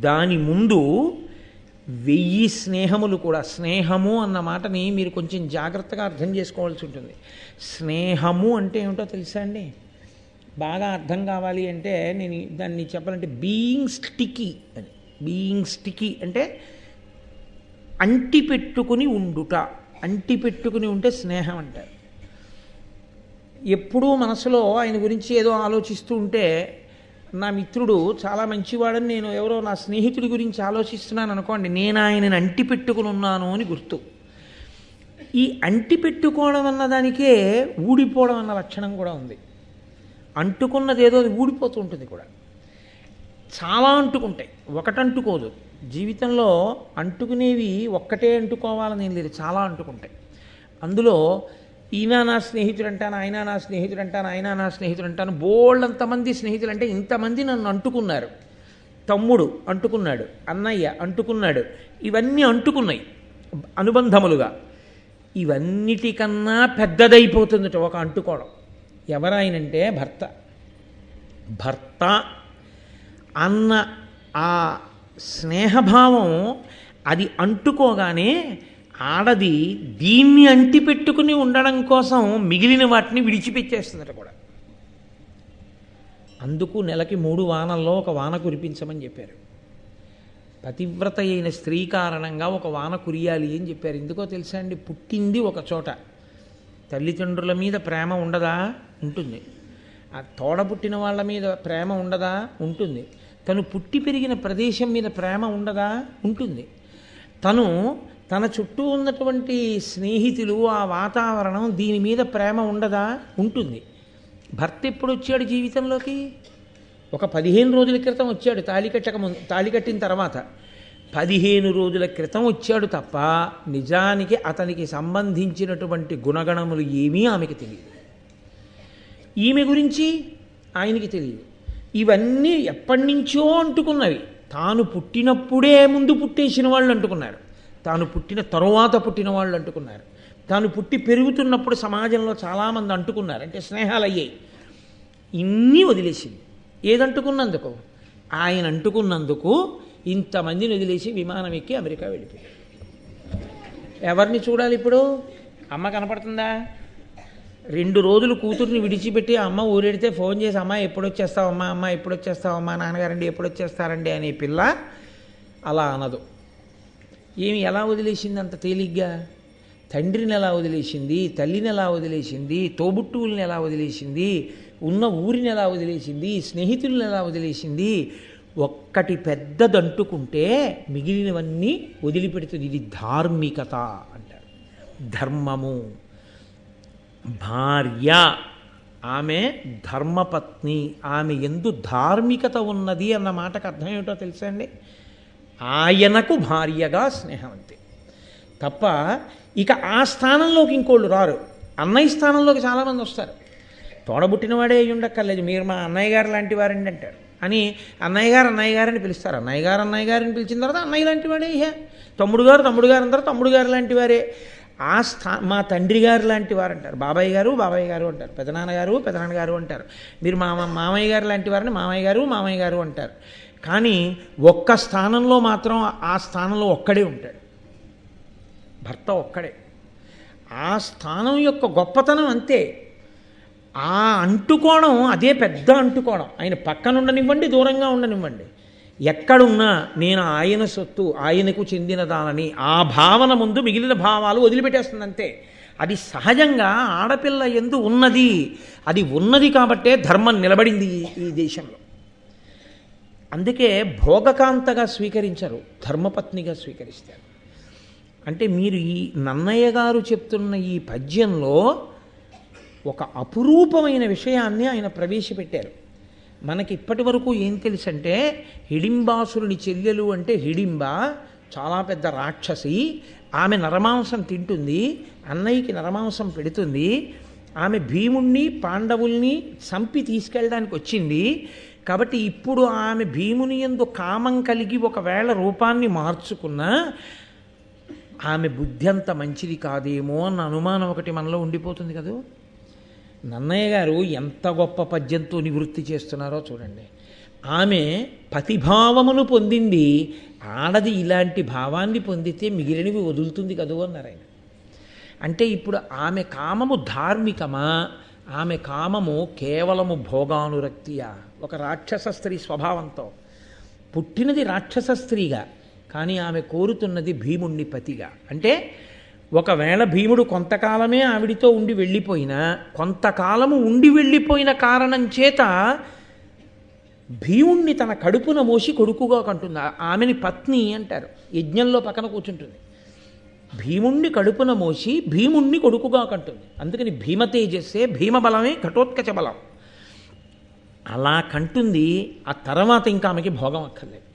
దాని ముందు 1000 స్నేహములు కూడా. స్నేహము అన్న మాటని మీరు కొంచెం జాగ్రత్తగా అర్థం చేసుకోవాల్సి ఉంటుంది. స్నేహము అంటే ఏమిటో తెలుసా అండి? బాగా అర్థం కావాలి అంటే నేను దాన్ని చెప్పాలంటే బీయింగ్ స్టికీ అని. బీయింగ్ స్టికీ అంటే అంటిపెట్టుకుని ఉండుట. అంటిపెట్టుకుని ఉంటే స్నేహం అంటారు. ఎప్పుడూ మనసులో ఆయన గురించి ఏదో ఆలోచిస్తూ ఉంటే, నా మిత్రుడు చాలా మంచివాడని నేను ఎవరో నా స్నేహితుడి గురించి ఆలోచిస్తున్నాను అనుకోండి, నేను ఆయనని అంటిపెట్టుకుని ఉన్నాను అని గుర్తు. ఈ అంటిపెట్టుకోవడం అన్న దానికే ఊడిపోవడం అన్న లక్షణం కూడా ఉంది. అంటుకున్నది ఏదో ఊడిపోతూ ఉంటుంది కూడా. చాలా అంటుకుంటాయి, ఒకటంటుకోదు. జీవితంలో అంటుకునేవి ఒక్కటే అంటుకోవాలని ఏం లేదు, చాలా అంటుకుంటాయి. అందులో ఈయన నా స్నేహితుడు అంటాను, ఆయన నా స్నేహితుడు అంటాను, ఆయన నా స్నేహితుడు అంటాను. బోళ్ళంతమంది స్నేహితులు అంటే ఇంతమంది నన్ను అంటుకున్నారు. తమ్ముడు అంటుకున్నాడు, అన్నయ్య అంటుకున్నాడు, ఇవన్నీ అంటుకున్నాయి అనుబంధములుగా. ఇవన్నిటికన్నా పెద్దదైపోతుందట ఒక అంటుకోవడం. ఎవరాయనంటే భర్త అన్న ఆ స్నేహభావం అది అంటుకోగానే ఆడది దీన్ని అంటిపెట్టుకుని ఉండడం కోసం మిగిలిన వాటిని విడిచిపెట్టేస్తుందట కూడా. అందుకు నెలకి 3 వానల్లో ఒక వాన కురిపించమని చెప్పారు. పతివ్రత అయిన స్త్రీ కారణంగా ఒక వాన కురియాలి అని చెప్పారు. ఎందుకో తెలుసా అండి? పుట్టింది ఒక చోట. తల్లిదండ్రుల మీద ప్రేమ ఉండదా? ఉంటుంది. ఆ తోడ పుట్టిన వాళ్ళ మీద ప్రేమ ఉండదా? ఉంటుంది. తను పుట్టి పెరిగిన ప్రదేశం మీద ప్రేమ ఉండదా? ఉంటుంది. తను తన చుట్టూ ఉన్నటువంటి స్నేహితులు, ఆ వాతావరణం, దీని మీద ప్రేమ ఉండదా? ఉంటుంది. భర్త ఎప్పుడు వచ్చాడు జీవితంలోకి? ఒక 15 రోజుల క్రితం వచ్చాడు, తాళి కట్టిన తర్వాత 15 రోజుల క్రితం వచ్చాడు తప్ప నిజానికి అతనికి సంబంధించినటువంటి గుణగణములు ఏమీ ఆమెకి తెలియదు. ఈమె గురించి ఆయనకి తెలియదు. ఇవన్నీ ఎప్పటి నుంచో అంటుకున్నవి. తాను పుట్టినప్పుడే ముందు పుట్టేసిన వాళ్ళు అంటుకున్నారు, తాను పుట్టిన తరువాత పుట్టిన వాళ్ళు అంటుకున్నారు, తాను పుట్టి పెరుగుతున్నప్పుడు సమాజంలో చాలామంది అంటుకున్నారు, అంటే స్నేహాలు అయ్యాయి. ఇన్ని వదిలేసింది. ఏదంటుకున్నందుకు? ఆయన అంటుకున్నందుకు ఇంతమందిని వదిలేసి విమానం ఎక్కి అమెరికా వెళ్ళిపోయాడు. ఎవరిని చూడాలి ఇప్పుడు? అమ్మ కనపడుతుందా? 2 రోజులు కూతుర్ని విడిచిపెట్టి అమ్మ ఊరెడితే ఫోన్ చేసి అమ్మ ఎప్పుడు వచ్చేస్తావమ్మా, అమ్మ ఎప్పుడు వచ్చేస్తావమ్మా, నాన్నగారండి ఎప్పుడు వచ్చేస్తారండి అనే పిల్ల అలా అనదు. ఏమి ఎలా వదిలేసింది అంత తేలిగ్గా? తండ్రిని ఎలా వదిలేసింది, తల్లిని ఎలా వదిలేసింది, తోబుట్టువుల్ని ఎలా వదిలేసింది, ఉన్న ఊరిని ఎలా వదిలేసింది, స్నేహితుల్ని ఎలా వదిలేసింది. ఒక్కటి పెద్దదంటుకుంటే మిగిలినవన్నీ వదిలిపెడుతుంది. ఇది ధార్మికత అంటారు, ధర్మము. భార్య, ఆమె ధర్మపత్ని, ఆమె యందు ధార్మికత ఉన్నది అన్న మాటకు అర్థం ఏమిటో తెలుసా అండి? ఆయనకు భార్యగా స్నేహం అంతే తప్ప ఇక ఆ స్థానంలోకి ఇంకోళ్ళు రారు. అన్నయ్య స్థానంలోకి చాలామంది వస్తారు. తోడబుట్టినవాడే అయ్యి ఉండక్కర్లేదు, మీరు మా అన్నయ్య గారు లాంటి వారండి అంటారు అని అన్నయ్య గారని పిలుస్తారు. అన్నయ్య గారిని పిలిచిన తర్వాత అన్నయ్య లాంటి వాడే. తమ్ముడు గారు అందరూ తమ్ముడు గారు లాంటి వారే. మా తండ్రి గారు లాంటి వారు అంటారు, బాబాయ్ గారు అంటారు, పెదనాన్నగారు అంటారు. మీరు మామయ్య గారు లాంటి వారిని మామయ్య గారు అంటారు. కానీ ఒక్క స్థానంలో మాత్రం ఆ స్థానంలో ఒక్కడే ఉంటాడు, భర్త ఒక్కడే. ఆ స్థానం యొక్క గొప్పతనం అంతే. ఆ అంటుకోవడం అదే పెద్ద అంటుకోవడం. ఆయన పక్కన ఉండనివ్వండి, దూరంగా ఉండనివ్వండి, ఎక్కడున్నా నేను ఆయన సొత్తు, ఆయనకు చెందినదానని ఆ భావన ముందు మిగిలిన భావాలు వదిలిపెట్టేస్తుంది అంతే. అది సహజంగా ఆడపిల్ల యందు ఉన్నది. అది ఉన్నది కాబట్టే ధర్మం నిలబడింది ఈ దేశంలో. అందుకే భోగకాంతగా స్వీకరించరు, ధర్మపత్నిగా స్వీకరిస్తారు. అంటే మీరు ఈ నన్నయ్య గారు చెప్తున్న ఈ పద్యంలో ఒక అపురూపమైన విషయాన్ని ఆయన ప్రవేశపెట్టారు. మనకి ఇప్పటి వరకు ఏం తెలుసంటే, హిడింబాసురుని చెల్లెలు అంటే హిడింబ చాలా పెద్ద రాక్షసి, ఆమె నరమాంసం తింటుంది, అన్నయ్యకి నరమాంసం పెడుతుంది, ఆమె భీముణ్ణి పాండవుల్ని చంపి తీసుకెళ్ళడానికి వచ్చింది. కాబట్టి ఇప్పుడు ఆమె భీముని యందు కామం కలిగి ఒకవేళ రూపాన్ని మార్చుకున్నా ఆమె బుద్ధి అంత మంచిది కాదేమో అన్న అనుమానం ఒకటి మనలో ఉండిపోతుంది కదా. నన్నయ్య గారు ఎంత గొప్ప పద్యంతో నివృత్తి చేస్తున్నారో చూడండి. ఆమె పతిభావమును పొందింది, ఆడది ఇలాంటి భావాన్ని పొందితే మిగిలినవి వదులుతుంది కదూ అన్నారు ఆయన. అంటే ఇప్పుడు ఆమె కామము ధార్మికమా, ఆమె కామము కేవలము భోగానురక్తియా? ఒక రాక్షస స్త్రీ స్వభావంతో పుట్టినది రాక్షస స్త్రీగా, కానీ ఆమె కోరుతున్నది భీముణ్ణి పతిగా. అంటే ఒకవేళ భీముడు కొంతకాలమే ఆవిడితో ఉండి వెళ్ళిపోయినా, కొంతకాలము ఉండి వెళ్ళిపోయిన కారణం చేత భీముణ్ణి తన కడుపున మోసి కొడుకుగా కంటుంది. ఆమెని పత్ని అంటారు, యజ్ఞంలో పక్కన కూర్చుంటుంది. భీముణ్ణి కడుపున మోసి భీముణ్ణి కొడుకుగా కంటుంది. అందుకని భీమతేజస్సే, భీమబలమే ఘటోత్కచ బలం. అలా కంటుంది. ఆ తర్వాత ఇంకా ఆమెకి భోగం అక్కర్లేదు.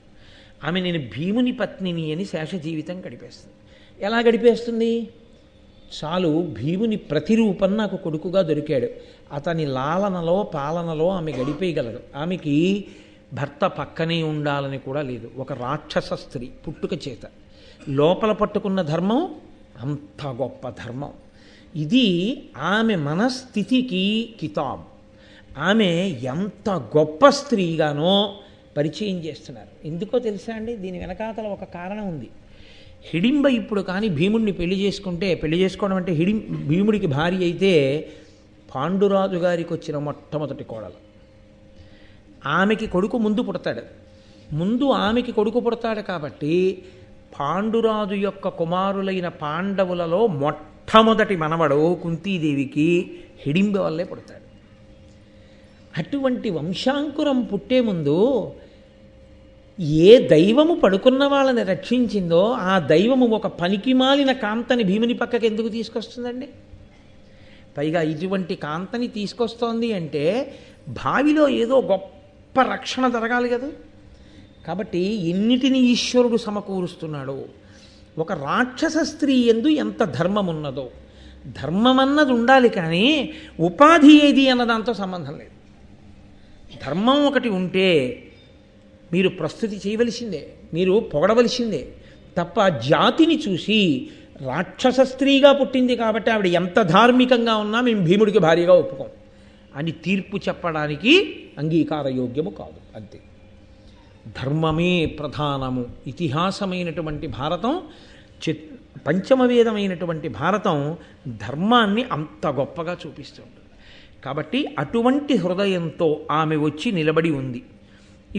ఆమె నేను భీముని పత్నిని అని శేష జీవితం గడిపేస్తుంది. ఎలా గడిపేస్తుంది? చాలు, భీముని ప్రతిరూపం నాకు కొడుకుగా దొరికాడు, అతని లాలనలో పాలనలో ఆమె గడిపేయగలదు. ఆమెకి భర్త పక్కనే ఉండాలని కూడా లేదు. ఒక రాక్షస స్త్రీ పుట్టుక చేత లోపల పట్టుకున్న ధర్మం అంత గొప్ప ధర్మం. ఇది ఆమె మనస్థితికి కితాబ్. ఆమె ఎంత గొప్ప స్త్రీగానో పరిచయం చేస్తున్నారు. ఎందుకో తెలుసా అండి? దీని వెనకాతల ఒక కారణం ఉంది. హిడింబ ఇప్పుడు కానీ భీముడిని పెళ్లి చేసుకోవడం అంటే భీముడికి భార్య అయితే పాండురాజు గారికి వచ్చిన మొట్టమొదటి కోడలు. ఆమెకి కొడుకు ముందు ఆమెకి కొడుకు పుడతాడు కాబట్టి పాండురాజు యొక్క కుమారులైన పాండవులలో మొట్టమొదటి మనవడు కుంతీదేవికి హిడింబ వల్లే పుడతాడు. అటువంటి వంశాంకురం పుట్టే ముందు ఏ దైవము పడుకున్న వాళ్ళని రక్షించిందో ఆ దైవము ఒక పనికిమాలిన కాంతని భీముని పక్కకి ఎందుకు తీసుకొస్తుందండి? పైగా ఇటువంటి కాంతని తీసుకొస్తోంది అంటే భావిలో ఏదో గొప్ప రక్షణ జరగాలి కదా. కాబట్టి ఎన్నిటిని ఈశ్వరుడు సమకూరుస్తున్నాడో, ఒక రాక్షస స్త్రీ యందు ఎంత ధర్మం ఉన్నదో, ధర్మం అన్నది ఉండాలి కానీ ఉపాధి ఏది అన్న దాంతో సంబంధం లేదు. ధర్మం ఒకటి ఉంటే మీరు ప్రస్తుతి చేయవలసిందే, మీరు పొగడవలసిందే తప్ప జాతిని చూసి రాక్షస స్త్రీగా పుట్టింది కాబట్టి ఆవిడ ఎంత ధార్మికంగా ఉన్నా మేము భీముడికి భార్యగా ఒప్పుకోం అని తీర్పు చెప్పడానికి అంగీకారయోగ్యము కాదు. అంతే. ధర్మమే ప్రధానము. ఇతిహాసమైనటువంటి భారతం, పంచమవేదమైనటువంటి భారతం ధర్మాన్ని అంత గొప్పగా చూపిస్తుంది. కాబట్టి అటువంటి హృదయంతో ఆమె వచ్చి నిలబడి ఉంది.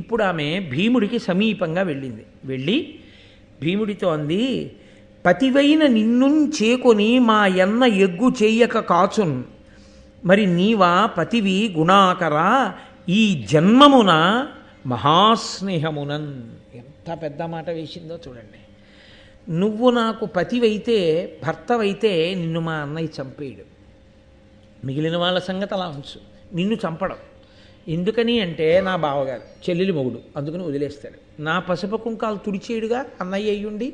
ఇప్పుడు ఆమె భీముడికి సమీపంగా వెళ్ళి భీముడితో అంది, పతివైన నిన్నుంచేకొని మా ఎన్న ఎగ్గు చెయ్యక కాచున్, మరి నీవా పతివి గుణాకరా ఈ జన్మమున మహాస్నేహమునన్. ఎంత పెద్ద మాట వేసిందో చూడండి. నువ్వు నాకు పతివైతే, భర్తవైతే నిన్ను మా అన్నయ్య చంపేయడు. మిగిలిన వాళ్ళ సంగతి అలా ఉంచు, నిన్ను చంపడం ఎందుకని అంటే నా బావగారు చెల్లెలి మొగుడు, అందుకని వదిలేస్తాడు. నా పసుపు కుంకాలు తుడిచేయుడుగా అన్నయ్య అయ్యుండి,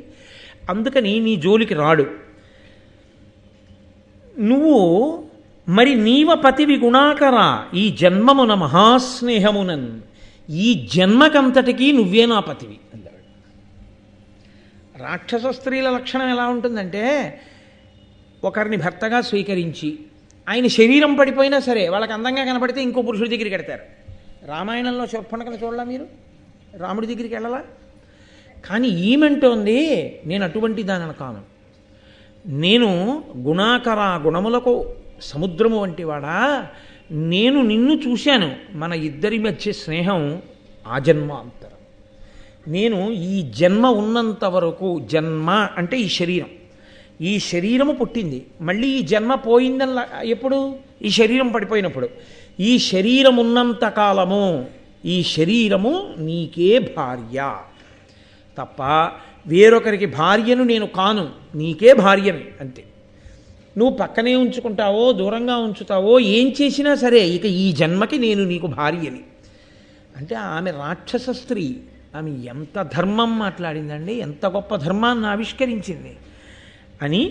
అందుకని నీ జోలికి రాడు. నువ్వు మరి నీవ పతివి గుణాకరా ఈ జన్మమున మహాస్నేహమునన్, ఈ జన్మకంతటికీ నువ్వే నా పతివి అన్నాడు. రాక్షస స్త్రీల లక్షణం ఎలా ఉంటుందంటే, ఒకరిని భర్తగా స్వీకరించి ఆయన శరీరం పడిపోయినా సరే వాళ్ళకి అందంగా కనపడితే ఇంకో పురుషుడి దగ్గరికి వెడతారు. రామాయణంలో శూర్పణఖను చూడలా మీరు? రాముడి దగ్గరికి వెళ్ళలా? కానీ ఈమెంటోంది, నేను అటువంటి దానిని కాను, నేను గుణాకర, గుణములకు సముద్రము వంటి వాడా, నేను నిన్ను చూశాను, మన ఇద్దరి మధ్య స్నేహం ఆజన్మాంతరం. నేను ఈ జన్మ ఉన్నంత వరకు, జన్మ అంటే ఈ శరీరము పుట్టింది, మళ్ళీ ఈ జన్మ పోయిందని ఎప్పుడు? ఈ శరీరం పడిపోయినప్పుడు. ఈ శరీరం ఉన్నంత కాలము ఈ శరీరము నీకే భార్య తప్ప వేరొకరికి భార్యను నేను కాను, నీకే భార్యని అంతే. నువ్వు పక్కనే ఉంచుకుంటావో దూరంగా ఉంచుతావో ఏం చేసినా సరే ఇక ఈ జన్మకి నేను నీకు భార్యని అంటే ఆమె రాక్షస స్త్రీ. ఆమె ఎంత ధర్మం మాట్లాడిందండి, ఎంత గొప్ప ధర్మాన్ని ఆవిష్కరించింది అని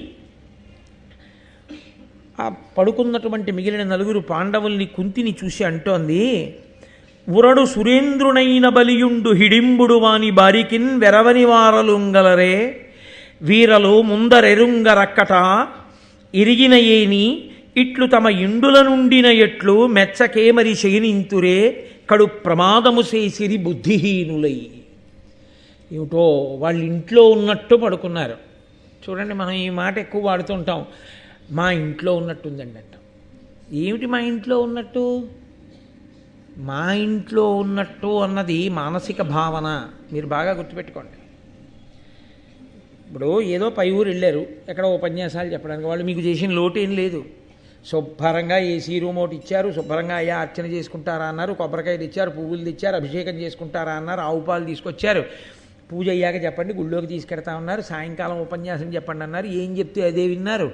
ఆ పడుకున్నటువంటి మిగిలిన నలుగురు పాండవుల్ని కుంతిని చూసి అంటోంది, ఉరడు సురేంద్రునైన బలియుండు హిడింబుడు వాని బారికిన్ వెరవని వారలుంగలరే వీరలు ముందరెరుంగరక్కట ఇరిగిన ఏని ఇట్లు తమ ఇండుల నుండిన ఎట్లు మెచ్చకేమరి శయనింతురే కడు ప్రమాదము చేసిరి బుద్ధిహీనులై. ఏమిటో వాళ్ళ ఇంట్లో ఉన్నట్టు పడుకున్నారు. చూడండి, మనం ఈ మాట ఎక్కువ వాడుతుంటాం, మా ఇంట్లో ఉన్నట్టుందండి అంటాం. ఏమిటి మా ఇంట్లో ఉన్నట్టు? మా ఇంట్లో ఉన్నట్టు అన్నది మానసిక భావన. మీరు బాగా గుర్తుపెట్టుకోండి. ఇప్పుడు ఏదో పై ఊరు వెళ్ళారు, ఎక్కడ ఉపన్యాసాలు చెప్పడానికి, వాళ్ళు మీకు చేసిన లోటు ఏం లేదు. శుభ్రంగా ఏసీ రూమ్ ఒకటి ఇచ్చారు, శుభ్రంగా అయ్యా అర్చన చేసుకుంటారా అన్నారు, కొబ్బరికాయలు ఇచ్చారు, పువ్వులు తెచ్చారు, అభిషేకం చేసుకుంటారా అన్నారు, ఆవు పాలు తీసుకొచ్చారు, పూజ అయ్యాక చెప్పండి గుళ్ళోకి తీసుకెడతా ఉన్నారు, సాయంకాలం ఉపన్యాసం చెప్పండి అన్నారు. ఏం చెప్తే అదే విన్నారు.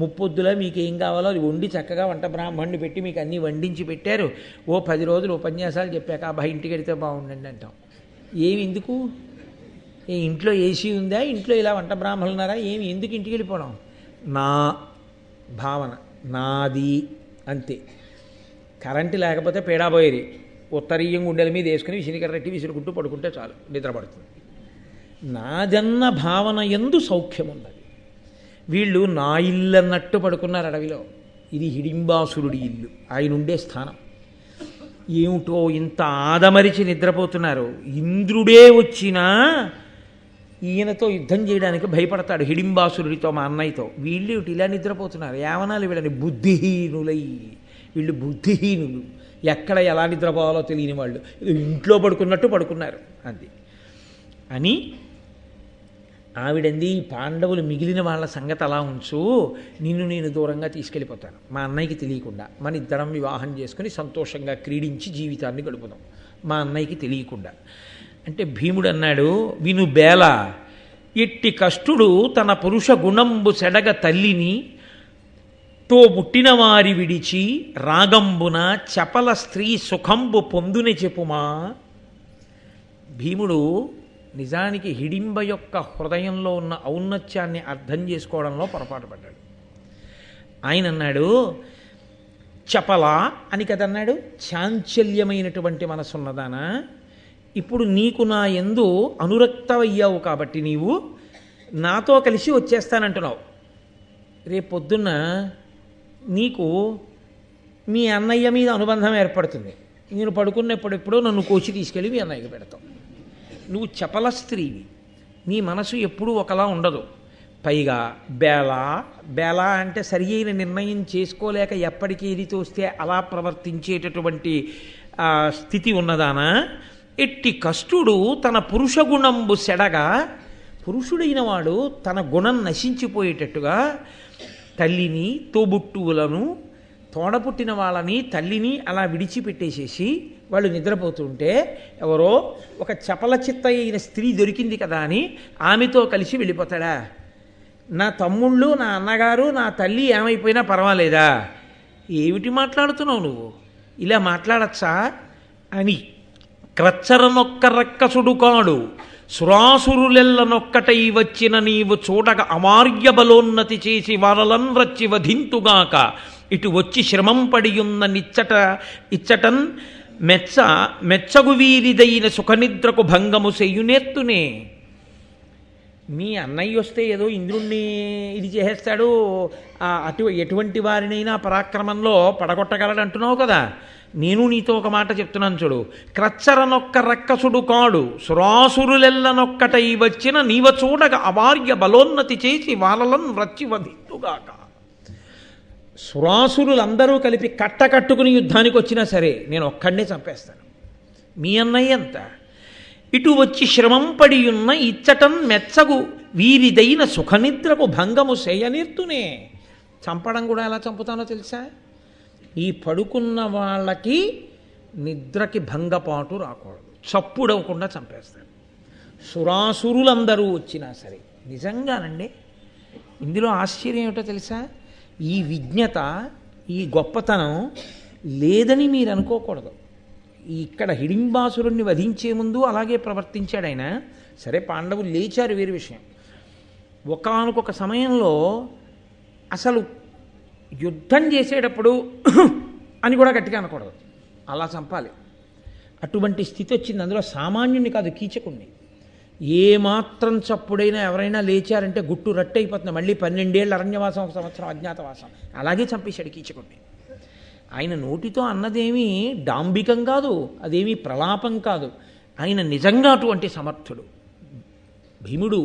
ముప్పొద్దులా మీకు ఏం కావాలో అది వండి చక్కగా వంట బ్రాహ్మణ్ణి పెట్టి మీకు అన్నీ వండించి పెట్టారు. ఓ 10 రోజులు ఉపన్యాసాలు చెప్పాక అబ్బాయి ఇంటికి వెడితే బాగుండండి అంటాం. ఏమి ఎందుకు? ఇంట్లో ఏసీ ఉందా, ఇంట్లో ఇలా వంట బ్రాహ్మణులు ఉన్నారా, ఏమి ఎందుకు ఇంటికి వెళ్ళిపోవడం? నా భావన, నాది అంతే. కరెంటు లేకపోతే పేడాపోయేది, ఉత్తరీయం గుండెల మీద వేసుకుని విసిరికర్రెట్టి విసురుకుంటూ పడుకుంటే చాలు, నిద్రపడుతుంది. నాదన్న భావన యందు సౌఖ్యం ఉన్నది. వీళ్ళు నా ఇల్లు అన్నట్టు పడుకున్నారు అడవిలో. ఇది హిడింబాసురుడి ఇల్లు, ఆయన ఉండే స్థానం. ఏమిటో ఇంత ఆదమరిచి నిద్రపోతున్నారు. ఇంద్రుడే వచ్చినా ఈయనతో యుద్ధం చేయడానికి భయపడతాడు, హిడింబాసురుడితో, మా అన్నయ్యతో. వీళ్ళు ఇలా నిద్రపోతున్నారు. ఏమనాలి వీళ్ళని? బుద్ధిహీనులై. వీళ్ళు బుద్ధిహీనులు, ఎక్కడ ఎలా నిద్రపోవాలో తెలియని వాళ్ళు, ఇంట్లో పడుకున్నట్టు పడుకున్నారు అది అని ఆవిడంది. పాండవులు మిగిలిన వాళ్ళ సంగతి అలా ఉంచు, నిన్ను నేను దూరంగా తీసుకెళ్ళిపోతాను, మా అన్నయ్యకి తెలియకుండా మన ఇద్దరం వివాహం చేసుకుని సంతోషంగా క్రీడించి జీవితాన్ని గడుపుదాం, మా అన్నయ్యకి తెలియకుండా. అంటే భీముడు అన్నాడు, విను బేల, ఎట్టి కష్టుడు తన పురుష గుణంబు సెడగ తల్లిని తో ముట్టిన వారి విడిచి రాగంబున చపల స్త్రీ సుఖంబు పొందుని చెప్పుమా. భీముడు నిజానికి హిడింబ యొక్క హృదయంలో ఉన్న ఔన్నత్యాన్ని అర్థం చేసుకోవడంలో పొరపాటు పడ్డాడు. ఆయన అన్నాడు, చపల అని కదన్నాడు, చాంచల్యమైనటువంటి మనసున్నదానా, ఇప్పుడు నీకు నా యందు అనురక్తమయ్యావు కాబట్టి నీవు నాతో కలిసి వచ్చేస్తానంటున్నావు. రేపొద్దున్న నీకు మీ అన్నయ్య మీద అనుబంధం ఏర్పడుతుంది. నేను పడుకున్నప్పుడెప్పుడో నన్ను కోచి తీసుకెళ్ళి మీ అన్నయ్యకి పెడతావు. నువ్వు చపల స్త్రీవి, నీ మనసు ఎప్పుడూ ఒకలా ఉండదు. పైగా బేల అంటే సరి అయిన నిర్ణయం చేసుకోలేక ఎప్పటికీ ఏది తోస్తే అలా ప్రవర్తించేటటువంటి స్థితి ఉన్నదానా. ఎట్టి కష్టుడు తన పురుష గుణంబు సెడగా, పురుషుడైన వాడు తన గుణం నశించిపోయేటట్టుగా తల్లిని, తోబుట్టువులను, తోడపుట్టిన వాళ్ళని, తల్లిని అలా విడిచిపెట్టేసేసి వాళ్ళు నిద్రపోతుంటే ఎవరో ఒక చపల చిత్త అయిన స్త్రీ దొరికింది కదా అని ఆమెతో కలిసి వెళ్ళిపోతాడా? నా తమ్ముళ్ళు, నా అన్నగారు, నా తల్లి ఏమైపోయినా పర్వాలేదా? ఏమిటి మాట్లాడుతున్నావు నువ్వు? ఇలా మాట్లాడచ్చా అని క్రచ్చరనొక్క రక్కసుడు కాడు, సురాసురులెల్లనొక్కటై వచ్చిన నీవు చూడగ అమార్య బలోన్నతి చేసి వారలన్ రచ్చి వధింతుగాక, ఇటు వచ్చి శ్రమం పడియున్న ఇచ్చటన్ మెచ్చగు వీరిదైన సుఖనిద్రకు భంగము చెయ్యునేత్తునే. మీ అన్నయ్య వస్తే ఏదో ఇంద్రుణ్ణి ఇది చేసేస్తాడు, ఎటువంటి వారినైనా పరాక్రమంలో పడగొట్టగలడు అంటున్నావు కదా. నేను నీతో ఒక మాట చెప్తున్నాను చూడు. క్రచ్చరనొక్క రక్కసుడు కాడు, సురాసురులెల్లనొక్కటై వచ్చిన నీవ చూడగ అవార్య బలోన్నతి చేసి వాళ్ళలను రచ్చి వధింతుగాక. సురాసురులందరూ కలిపి కట్టుకుని యుద్ధానికి వచ్చినా సరే నేను ఒక్కడే చంపేస్తాను. మీ అన్నయ్య ఎంత? ఇటు వచ్చి శ్రమం పడియున్న ఇచ్చటన్ మెచ్చగు వీరిదైన సుఖనిద్రకు భంగము చేయనిర్తునే. చంపడం కూడా ఎలా చంపుతానో తెలుసా? ఈ పడుకున్న వాళ్ళకి నిద్రకి భంగపాటు రాకూడదు, చప్పుడవకుండా చంపేస్తాడు. సురాసురులందరూ వచ్చినా సరే. నిజంగానండి, ఇందులో ఆశ్చర్యం ఏమిటో తెలుసా? ఈ విజ్ఞత, ఈ గొప్పతనం లేదని మీరు అనుకోకూడదు. ఇక్కడ హిడింబాసురుణ్ణి వధించే ముందు అలాగే ప్రవర్తించాడు ఆయన. సరే, పాండవులు లేచారు, వేరే విషయం. ఒకానొక సమయంలో అసలు యుద్ధం చేసేటప్పుడు అని కూడా గట్టిగా అనకూడదు, అలా చంపాలి. అటువంటి స్థితి వచ్చింది. అందులో సామాన్యుని కాదు, కీచకుణ్ణి. ఏమాత్రం చప్పుడైనా ఎవరైనా లేచారంటే గుట్టు రట్టయిపోతుంది. మళ్ళీ 12 ఏళ్ళు అరణ్యవాసం, 1 సంవత్సరం అజ్ఞాతవాసం. అలాగే చంపేశాడు కీచకుణ్ణి. ఆయన నోటితో అన్నదేమీ డాంబికం కాదు, అదేమీ ప్రలాపం కాదు. ఆయన నిజంగా అటువంటి సమర్థుడు. భీముడు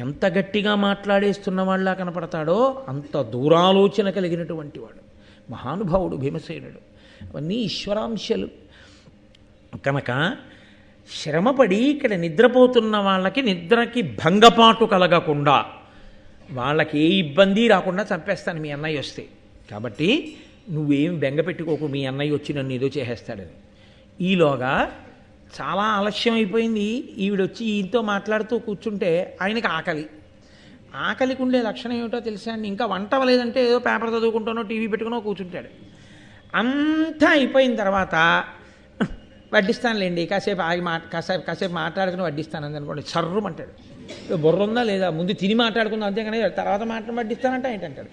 ఎంత గట్టిగా మాట్లాడేస్తున్న వాళ్ళ కనపడతాడో అంత దూరాలోచన కలిగినటువంటి వాడు. మహానుభావుడు భీమసేనుడు. అవన్నీ ఈశ్వరాంశలు కనుక శ్రమపడి ఇక్కడ నిద్రపోతున్న వాళ్ళకి నిద్రకి భంగపాటు కలగకుండా, వాళ్ళకి ఏ ఇబ్బంది రాకుండా చంపేస్తాను మీ అన్నయ్య వస్తే. కాబట్టి నువ్వేం బెంగ పెట్టుకోకు, మీ అన్నయ్య వచ్చి నన్ను ఏదో చేసేస్తాడని. ఈలోగా చాలా ఆలస్యం అయిపోయింది. ఈవిడొచ్చి ఈయనతో మాట్లాడుతూ కూర్చుంటే ఆయనకి ఆకలికి ఉండే లక్షణం ఏమిటో తెలుసా అండి? ఇంకా వంట అవ్వలేదంటే ఏదో పేపర్ చదువుకుంటానో టీవీ పెట్టుకునో కూర్చుంటాడు. అంతా అయిపోయిన తర్వాత వడ్డిస్తానులేండి, కాసేపు ఆగి కాసేపు మాట్లాడుకుని వడ్డిస్తాను అనుకోండి, సర్రుమంటాడు. బుర్ర ఉందా లేదా? ముందు తిని మాట్లాడుకుందాం అంతేగానే తర్వాత వడ్డిస్తానంటే ఏంటంటాడు.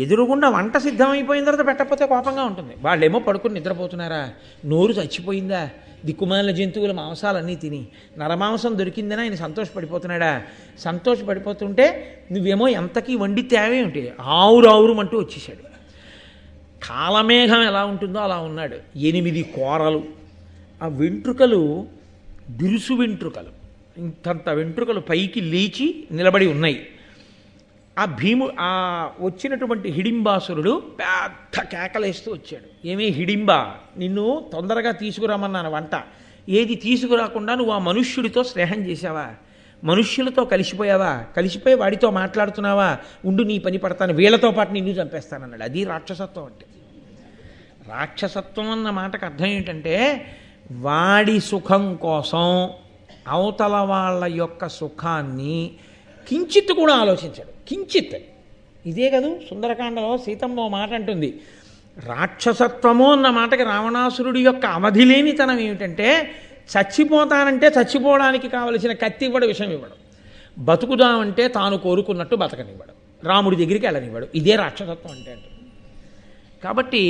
ఎదురుగుండా వంట సిద్ధమైపోయిన తర్వాత పెట్టకపోతే కోపంగా ఉంటుంది. వాళ్ళేమో పడుకుని నిద్రపోతున్నారా, నోరు చచ్చిపోయిందా, దిక్కుమాలిన జంతువుల మాంసాలన్నీ తిని నరమాంసం దొరికిందని ఆయన సంతోషపడిపోతున్నాడా? సంతోషపడిపోతుంటే నువ్వేమో ఎంతకీ వండి తేవే ఉంటే ఆవురావురు అంటూ వచ్చేసాడు. కాలమేఘం ఎలా ఉంటుందో అలా ఉన్నాడు. 8 కోరలు, ఆ వెంట్రుకలు బిరుసు వెంట్రుకలు, ఇంతంత వెంట్రుకలు పైకి లేచి నిలబడి ఉన్నాయి. ఆ వచ్చినటువంటి హిడింబాసురుడు పెద్ద కేకలేస్తూ వచ్చాడు. ఏమీ హిడింబా, నిన్ను తొందరగా తీసుకురామన్నాను వంట, ఏది తీసుకురాకుండా నువ్వు ఆ మనుష్యుడితో స్నేహం చేశావా? మనుష్యులతో కలిసిపోయావా? కలిసిపోయి వాడితో మాట్లాడుతున్నావా? ఉండు, నీ పని పడతాను, వీళ్ళతో పాటు నిన్ను చంపేస్తానన్నాడు. అది రాక్షసత్వం అంటే. రాక్షసత్వం అన్న మాటకు అర్థం ఏంటంటే వాడి సుఖం కోసం అవతల వాళ్ళ యొక్క సుఖాన్ని కించిత్ కూడా ఆలోచించాడు. కించిత్. ఇదే కదూ సుందరకాండలో సీతమ్మ మాట అంటుంది, రాక్షసత్వము అన్న మాటకి రావణాసురుడి యొక్క అవధిలేనితనం ఏమిటంటే చచ్చిపోతానంటే చచ్చిపోవడానికి కావలసిన కత్తి ఇవ్వడు, విషం ఇవ్వడు, బతుకుదామంటే తాను కోరుకున్నట్టు బతకనివ్వడు, రాముడి దగ్గరికి వెళ్ళనివ్వడు. ఇదే రాక్షసత్వం అంటే అంటుంది. కాబట్టి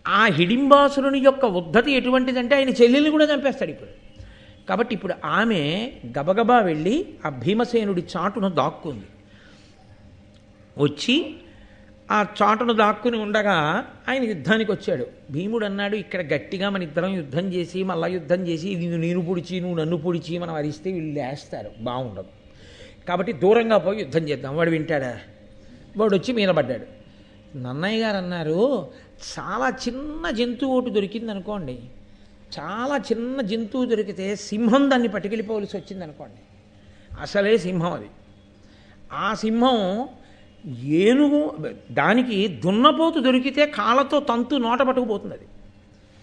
ఆ హిడింబాసురుని యొక్క ఉద్ధతి ఎటువంటిదంటే ఆయన చెల్లెల్ని కూడా చంపేస్తాడు ఇప్పుడు. కాబట్టి ఇప్పుడు ఆమె గబగబా వెళ్ళి ఆ భీమసేనుడి చాటును దాక్కుంది. వచ్చి ఆ చాటును దాక్కుని ఉండగా ఆయన యుద్ధానికి వచ్చాడు. భీముడు అన్నాడు, ఇక్కడ గట్టిగా మన ఇద్దరం యుద్ధం చేసి మళ్ళా యుద్ధం చేసి ఇది నేను పొడిచి నువ్వు నన్ను పొడిచి మనం అరిస్తే వీళ్ళు లేస్తారు, బాగుండదు. కాబట్టి దూరంగా పోయి యుద్ధం చేద్దాం. వాడు వింటాడా? వాడు వచ్చి మీనబడ్డాడు. నన్నయ్య గారు అన్నారు, చాలా చిన్న జంతువు ఒకటి దొరికింది అనుకోండి, చాలా చిన్న జంతువు దొరికితే సింహం దాన్ని పట్టుకెళ్ళిపోవలసి వచ్చింది అనుకోండి, అసలే సింహం అది. ఆ సింహం ఏనుగు దానికి దున్నపోతు దొరికితే కాళ్ళతో తంతు నోట పట్టుకుపోతుంది. అది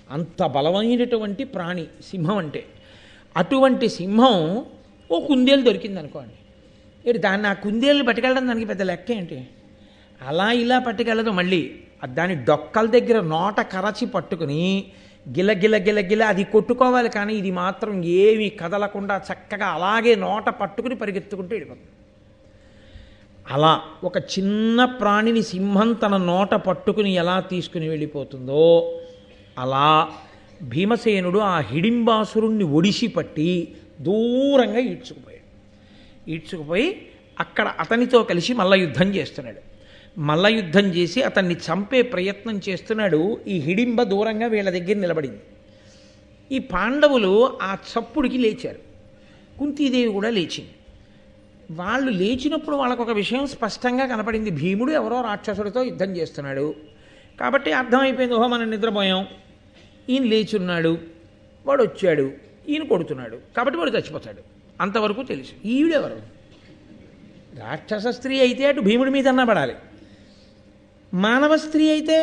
అంత బలమైనటువంటి ప్రాణి సింహం అంటే. అటువంటి సింహం ఓ కుందేలు దొరికింది అనుకోండి, దాన్ని ఆ కుందేలు పట్టుకెళ్ళడం దానికి పెద్ద లెక్క ఏంటి? అలా ఇలా పట్టుకెళ్ళదు, మళ్ళీ దాని డొక్కల దగ్గర నోట కరచి పట్టుకుని గిల గిల గిల గిల అది కొట్టుకోవాలి. కానీ ఇది మాత్రం ఏమీ కదలకుండా చక్కగా అలాగే నోట పట్టుకుని పరిగెత్తుకుంటూ వెళ్ళిపోతుంది. అలా ఒక చిన్న ప్రాణిని సింహం తన నోట పట్టుకుని ఎలా తీసుకుని వెళ్ళిపోతుందో అలా భీమసేనుడు ఆ హిడింబాసురుణ్ణి ఒడిసి పట్టి దూరంగా ఈడ్చుకుపోయి అక్కడ అతనితో కలిసి మల్ల యుద్ధం చేస్తున్నాడు. మల్ల యుద్ధం చేసి అతన్ని చంపే ప్రయత్నం చేస్తున్నాడు. ఈ హిడింబ దూరంగా వీళ్ళ దగ్గర నిలబడింది. ఈ పాండవులు ఆ చప్పుడికి లేచారు. కుంతీదేవి కూడా లేచింది. వాళ్ళు లేచినప్పుడు వాళ్ళకు ఒక విషయం స్పష్టంగా కనపడింది, భీముడు ఎవరో రాక్షసుడితో యుద్ధం చేస్తున్నాడు. కాబట్టి అర్థమైపోయింది, ఓహో మనం నిద్రపోయాం, ఈయన లేచున్నాడు, వాడు వచ్చాడు, ఈయన కొడుతున్నాడు, కాబట్టి వాడు చచ్చిపోతాడు, అంతవరకు తెలుసు. ఈవిడెవరు? రాక్షస స్త్రీ అయితే అటు భీముడి మీద అన్నా పడాలి, మానవ స్త్రీ అయితే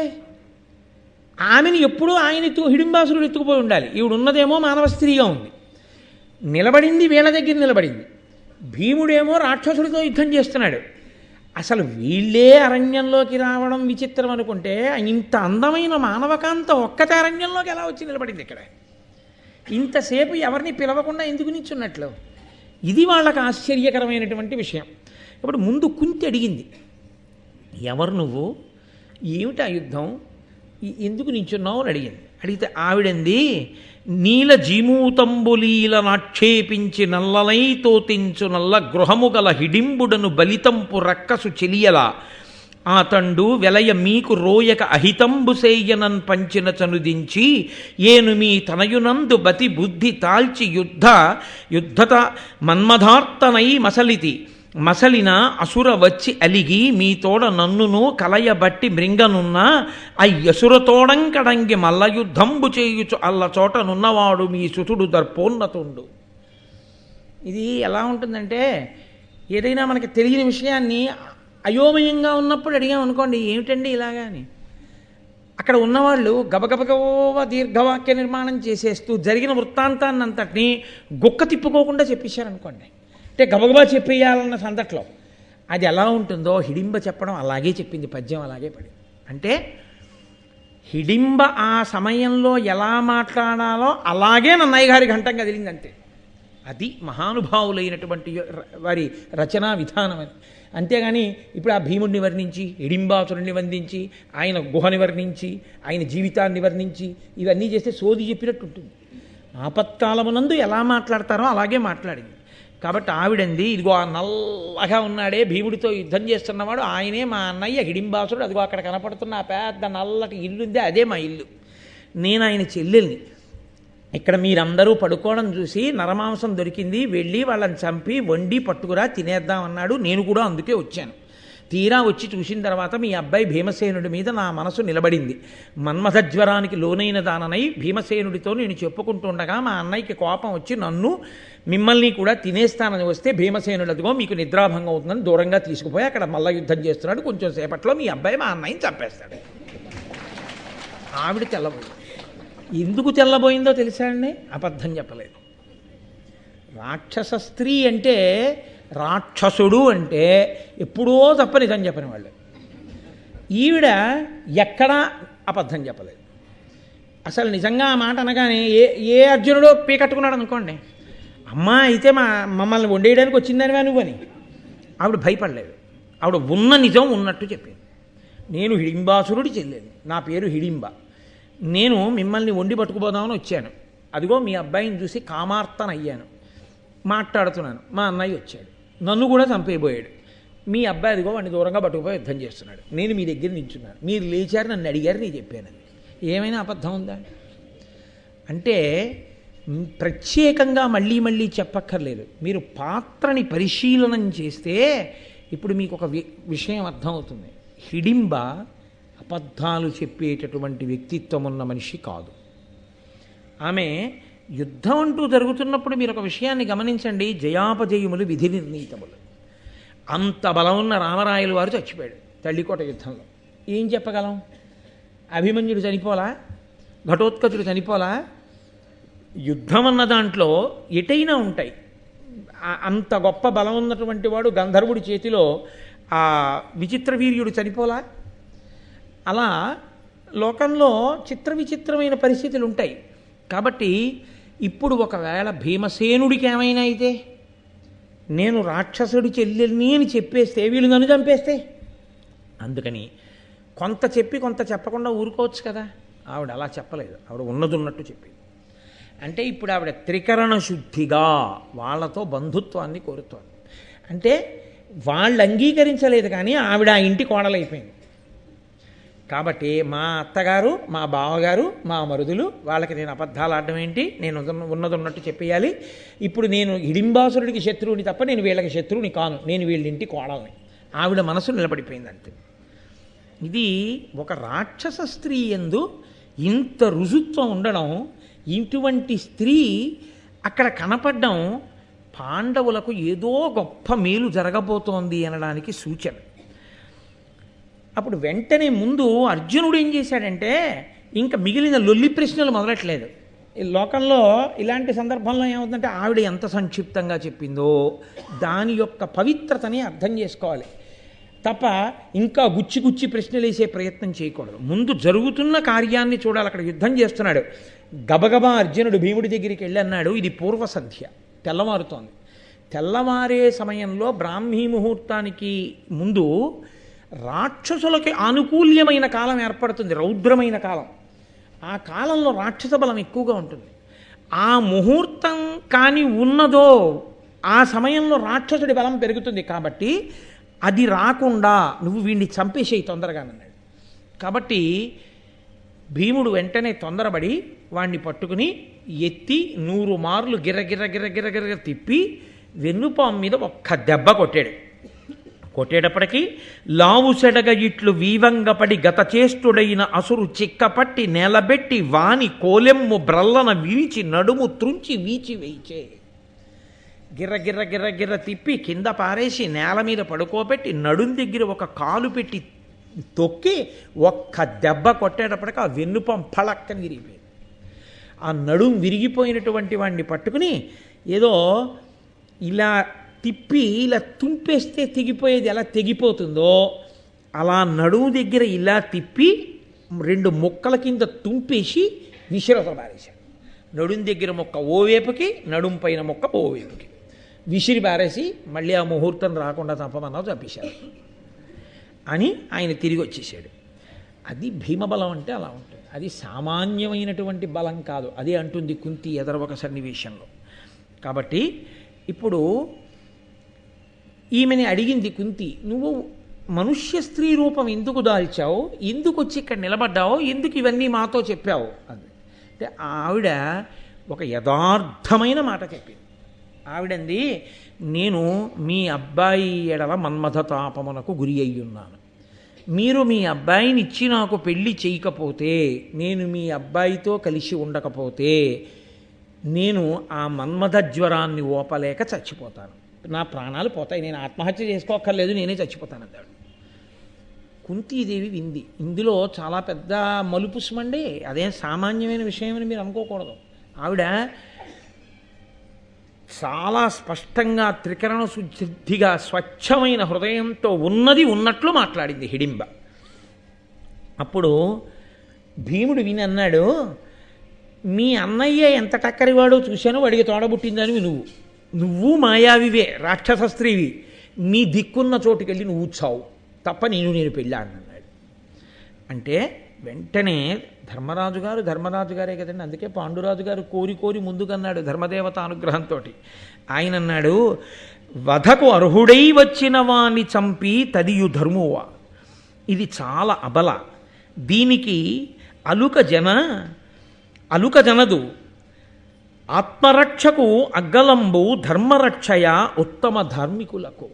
ఆమెను ఎప్పుడూ ఆయన హిడింబాసురుడు ఎత్తుకుపోయి ఉండాలి. ఈవిడ ఉన్నదేమో మానవ స్త్రీగా ఉంది, నిలబడింది వీళ్ళ దగ్గర నిలబడింది. భీముడేమో రాక్షసుడితో యుద్ధం చేస్తున్నాడు. అసలు వీళ్ళే అరణ్యంలోకి రావడం విచిత్రం అనుకుంటే ఇంత అందమైన మానవకాంత ఒక్కతే అరణ్యంలోకి ఎలా వచ్చి నిలబడింది ఇక్కడ? ఇంతసేపు ఎవరిని పిలవకుండా ఎందుకు నిల్చున్నట్లు? ఇది వాళ్ళకు ఆశ్చర్యకరమైనటువంటి విషయం. ఇప్పుడు ముందు కుంతి అడిగింది, ఎవరు నువ్వు, ఏమిటి ఆ యుద్ధం, ఎందుకు నిల్చున్నావు అని అడిగింది. అడిగితే ఆవిడంది, నీల జీమూతంబులీల నాక్షేపించి నల్లలై తోతించు నల్ల గృహము గల హిడింబుడను బలితంపు రక్కసు చెలియల ఆతండు వెలయ మీకు రోయక అహితంబు సేయనన్ పంచిన చనుదించి ఏను మీ తనయునందు బతి బుద్ధి తాల్చి యుద్ధత మన్మధార్తనై మసలిన అసుర వచ్చి అలిగి మీ తోడ నన్నును కలయబట్టి మృంగనున్న అయ్యసురతోడం కడంగి మల్ల యుద్ధంబు చేయుచు అల్ల చోటనున్నవాడు మీ సుతుడు దర్పోన్నతుండు. ఇది ఎలా ఉంటుందంటే, ఏదైనా మనకి తెలియని విషయాన్ని అయోమయంగా ఉన్నప్పుడు అడిగామనుకోండి, ఏమిటండి ఇలాగా అని, అక్కడ ఉన్నవాళ్ళు గబగబగబ దీర్ఘవాక్య నిర్మాణం చేసేస్తూ జరిగిన వృత్తాంతాన్ని అంతటినీ గుక్క తిప్పుకోకుండా చెప్పేశారనుకోండి, అంటే గబగబా చెప్పేయాలన్న సందట్లో అది ఎలా ఉంటుందో హిడింబ చెప్పడం అలాగే చెప్పింది, పద్యం అలాగే పడింది. అంటే హిడింబ ఆ సమయంలో ఎలా మాట్లాడాలో అలాగే నన్నయ్య గారి ఘంటం కదిలింది అంతే. అది మహానుభావులైనటువంటి వారి రచనా విధానం అని. అంతేగాని ఇప్పుడు ఆ భీముడిని వర్ణించి, హిడింబాసురుణ్ణి వర్ణించి, ఆయన గుహని వర్ణించి, ఆయన జీవితాన్ని వర్ణించి ఇవన్నీ చేస్తే సోది చెప్పినట్టు ఉంటుంది. ఆపత్కాలమునందు ఎలా మాట్లాడతారో అలాగే మాట్లాడింది. కాబట్టి ఆవిడంది, ఇదిగో ఆ నల్లగా ఉన్నాడే భీముడితో యుద్ధం చేస్తున్నవాడు ఆయనే మా అన్నయ్య హిడింబాసురుడు, అదిగో అక్కడ కనపడుతున్న ఆ పెద్ద నల్లటి ఇల్లుందే అదే మా ఇల్లు, నేను ఆయన చెల్లెల్ని. ఇక్కడ మీరందరూ పడుకోవడం చూసి నరమాంసం దొరికింది, వెళ్ళి వాళ్ళని చంపి వండి పట్టుకురా తినేద్దామన్నాడు, నేను కూడా అందుకే వచ్చాను. తీరా వచ్చి చూసిన తర్వాత మీ అబ్బాయి భీమసేనుడి మీద నా మనసు నిలబడింది. మన్మథజ్వరానికి లోనైన దాననై భీమసేనుడితో నేను చెప్పుకుంటుండగా మా అన్నయ్యకి కోపం వచ్చి నన్ను మిమ్మల్ని కూడా తినేస్తానని వస్తే భీమసేనుడు అదిగో మీకు నిద్రాభంగం అవుతుందని దూరంగా తీసుకుపోయి అక్కడ మల్ల యుద్ధం చేస్తున్నాడు, కొంచెం సేపట్లో మీ అబ్బాయి మా అన్నయ్యని చంపేస్తాడు. ఆవిడ తెల్లబోయింది. ఎందుకు తెల్లబోయిందో తెలుసా అండి? అబద్ధం చెప్పలేదు. రాక్షస స్త్రీ అంటే, రాక్షసుడు అంటే ఎప్పుడో తప్ప నిజం చెప్పని వాళ్ళు. ఈవిడ ఎక్కడా అబద్ధం చెప్పలేదు. అసలు నిజంగా ఆ మాట అనగానే ఏ అర్జునుడో పీకట్టుకున్నాడు అనుకోండి, అమ్మా అయితే మమ్మల్ని వండేయడానికి వచ్చిందానివా నువ్వని. ఆవిడ భయపడలేదు. ఆవిడ ఉన్న నిజం ఉన్నట్టు చెప్పింది. నేను హిడింబాసురుడి చెల్లెలు, నా పేరు హిడింబ. నేను మిమ్మల్ని వండి పట్టుకుపోదామని వచ్చాను. అదిగో మీ అబ్బాయిని చూసి కామార్తనయ్యాను. మాట్లాడుతున్నాను, మా అన్నయ్య వచ్చాడు, నన్ను కూడా చంపేయబోయాడు. మీ అబ్బాయి అదిగో వాడిని దూరంగా పట్టుకుపోయి యుద్ధం చేస్తున్నాడు. నేను మీ దగ్గర నిల్చున్నాను, మీరు లేచారు, నన్ను అడిగారు, నేను చెప్పాను. ఏమైనా అబద్ధం ఉందా? అంటే ప్రత్యేకంగా మళ్ళీ మళ్ళీ చెప్పక్కర్లేదు. మీరు పాత్రని పరిశీలనం చేస్తే ఇప్పుడు మీకు ఒక విషయం అర్థమవుతుంది. హిడింబ అబద్ధాలు చెప్పేటటువంటి వ్యక్తిత్వం ఉన్న మనిషి కాదు. ఆమె యుద్ధం అంటూ జరుగుతున్నప్పుడు మీరు ఒక విషయాన్ని గమనించండి. జయాపజయములు విధి నిర్ణీతములు. అంత బలం ఉన్న రామరాయలు వారు చచ్చిపోయాడు తల్లికోట యుద్ధంలో. ఏం చెప్పగలం? అభిమన్యుడు చనిపోలా, ఘటోత్కచుడు చనిపోలా. యుద్ధం అన్న దాంట్లో ఎటైనా ఉంటాయి. అంత గొప్ప బలం ఉన్నటువంటి వాడు గంధర్వుడి చేతిలో ఆ విచిత్ర వీర్యుడు చనిపోలా. అలా లోకంలో చిత్ర విచిత్రమైన పరిస్థితులు ఉంటాయి. కాబట్టి ఇప్పుడు ఒకవేళ భీమసేనుడికి ఏమైనా అయితే, నేను రాక్షసుడి చెల్లెల్ని అని చెప్పేస్తే వీళ్ళు నన్ను చంపేస్తే, అందుకని కొంత చెప్పి కొంత చెప్పకుండా ఊరుకోవచ్చు కదా. ఆవిడ అలా చెప్పలేదు. ఆవిడ ఉన్నది ఉన్నట్టు చెప్పింది. అంటే ఇప్పుడు ఆవిడ త్రికరణ శుద్ధిగా వాళ్ళతో బంధుత్వాన్ని కోరుతోంది. అంటే వాళ్ళు అంగీకరించలేదు, కానీ ఆవిడ ఆ ఇంటి కోడలైపోయింది. కాబట్టి మా అత్తగారు, మా బావగారు, మా మరుదులు, వాళ్ళకి నేను అబద్ధాలు ఆడడం ఏంటి? నేను ఉన్నది ఉన్నట్టు చెప్పేయాలి. ఇప్పుడు నేను హిడింబాసురుడికి శత్రువుని తప్ప నేను వీళ్ళకి శత్రువుని కాను, నేను వీళ్ళింటి కోడల్ని. ఆవిడ మనసు నిలబడిపోయింది అంతే. ఇది ఒక రాక్షస స్త్రీ యందు ఇంత రుజుత్వం ఉండడం, ఇటువంటి స్త్రీ అక్కడ కనపడడం పాండవులకు ఏదో గొప్ప మేలు జరగబోతోంది అనడానికి సూచన. అప్పుడు వెంటనే ముందు అర్జునుడు ఏం చేశాడంటే, ఇంకా మిగిలిన లొల్లి ప్రశ్నలు మొదలట్లేదు. ఈ లోకంలో ఇలాంటి సందర్భంలో ఏమవుతుందంటే, ఆవిడ ఎంత సంక్షిప్తంగా చెప్పిందో దాని యొక్క పవిత్రతని అర్థం చేసుకోవాలి తప్ప ఇంకా గుచ్చి గుచ్చి ప్రశ్నలు వేసే ప్రయత్నం చేయకూడదు. ముందు జరుగుతున్న కార్యాన్ని చూడాలి. అక్కడ యుద్ధం చేస్తున్నాడు. గబగబా అర్జునుడు భీముడి దగ్గరికి వెళ్ళి అన్నాడు, ఇది పూర్వ సంధ్య, తెల్లవారుతోంది. తెల్లవారే సమయంలో బ్రాహ్మీ ముహూర్తానికి ముందు రాక్షసులకి అనుకూల్యమైన కాలం ఏర్పడుతుంది, రౌద్రమైన కాలం. ఆ కాలంలో రాక్షస బలం ఎక్కువగా ఉంటుంది. ఆ ముహూర్తం కానీ ఉన్నదో ఆ సమయంలో రాక్షసుడి బలం పెరుగుతుంది. కాబట్టి అది రాకుండా నువ్వు వీడిని చంపేసేయి తొందరగానన్నాడు. కాబట్టి భీముడు వెంటనే తొందరపడి వాణ్ణి పట్టుకుని ఎత్తి 100 మార్లు గిర్ర గిర్ర గిర్ర గిర్ర గిర్ర తిప్పి వెన్నుపాము మీద ఒక్క దెబ్బ కొట్టాడు. కొట్టేటప్పటికీ లావు సెడగ ఇట్లు వీవంగపడి గతచేష్టుడైన అసురు చిక్కపట్టి నేలబెట్టి వాని కోలెమ్ము బ్రల్లన విరిచి నడుము త్రుంచి వీచి వేయిచే. గిర్ర గిర్ర గిర్ర గిర్ర తిప్పి కింద పారేసి నేల మీద పడుకోబెట్టి నడుం దగ్గర ఒక కాలు పెట్టి తొక్కి ఒక్క దెబ్బ కొట్టేటప్పటికి ఆ వెన్నుపాం ఫళక్కని విరిగిపోయింది. ఆ నడుం విరిగిపోయినటువంటి వాడిని పట్టుకుని ఏదో ఇలా తిప్పి ఇలా తుంపేస్తే తెగిపోయేది ఎలా తెగిపోతుందో అలా నడుము దగ్గర ఇలా తిప్పి 2 ముక్కల కింద తుంపేసి విసిరత పారేశాడు. నడుం దగ్గర మొక్క ఓవేపుకి, నడుం పైన మొక్క ఓవేపుకి విసిరి పారేసి మళ్ళీ ఆ ముహూర్తం రాకుండా తప్పమన్నా చంపేశాడు అని ఆయన తిరిగి వచ్చేసాడు. అది భీమబలం అంటే అలా ఉంటుంది. అది సామాన్యమైనటువంటి బలం కాదు. అదే అంటుంది కుంతి ఎదరొక సన్నివేశంలో. కాబట్టి ఇప్పుడు ఈమెని అడిగింది కుంతి, నువ్వు మనుష్య స్త్రీ రూపం ఎందుకు దాల్చావు, ఎందుకు వచ్చి ఇక్కడ నిలబడ్డావు, ఎందుకు ఇవన్నీ మాతో చెప్పావు అది. అంటే ఆవిడ ఒక యథార్థమైన మాట చెప్పింది. ఆవిడంది, నేను మీ అబ్బాయి ఎడల మన్మథ తాపమునకు గురి అయ్యున్నాను. మీరు మీ అబ్బాయిని ఇచ్చి నాకు పెళ్లి చేయకపోతే, నేను మీ అబ్బాయితో కలిసి ఉండకపోతే నేను ఆ మన్మథ జ్వరాన్ని ఓపలేక చచ్చిపోతాను, నా ప్రాణాలు పోతాయి, నేను ఆత్మహత్య చేసుకోక్కర్లేదు, నేనే చచ్చిపోతాను అన్నాడు. కుంతీదేవి వింది. ఇందులో చాలా పెద్ద మలుపుస్మండి, అదేం సామాన్యమైన విషయం అని మీరు అనుకోకూడదు. ఆవిడ చాలా స్పష్టంగా త్రికరణ శుద్ధిగా స్వచ్ఛమైన హృదయంతో ఉన్నది ఉన్నట్లు మాట్లాడింది హిడింబ. అప్పుడు భీముడు విని అన్నాడు, మీ అన్నయ్య ఎంత టక్కరివాడో చూశాను, వాడికి తోడబుట్టిందని నువ్వు మాయావివే, రాక్షస స్త్రీవి, మీ దిక్కున్న చోటుకెళ్ళి నువ్వు చావు తప్ప నేను పెళ్ళాను అన్నాడు. అంటే వెంటనే ధర్మరాజు గారే కదండి, అందుకే పాండురాజు గారు కోరి ముందుకన్నాడు ధర్మదేవత అనుగ్రహంతో. ఆయన అన్నాడు, వధకు అర్హుడై వచ్చిన వాణ్ణి చంపి తదియు ధర్మువా, ఇది చాలా అబల, దీనికి అలుక జనదు, ఆత్మరక్షకు అగ్గలంబు ధర్మరక్షయ ఉత్తమ ధార్మికులకు.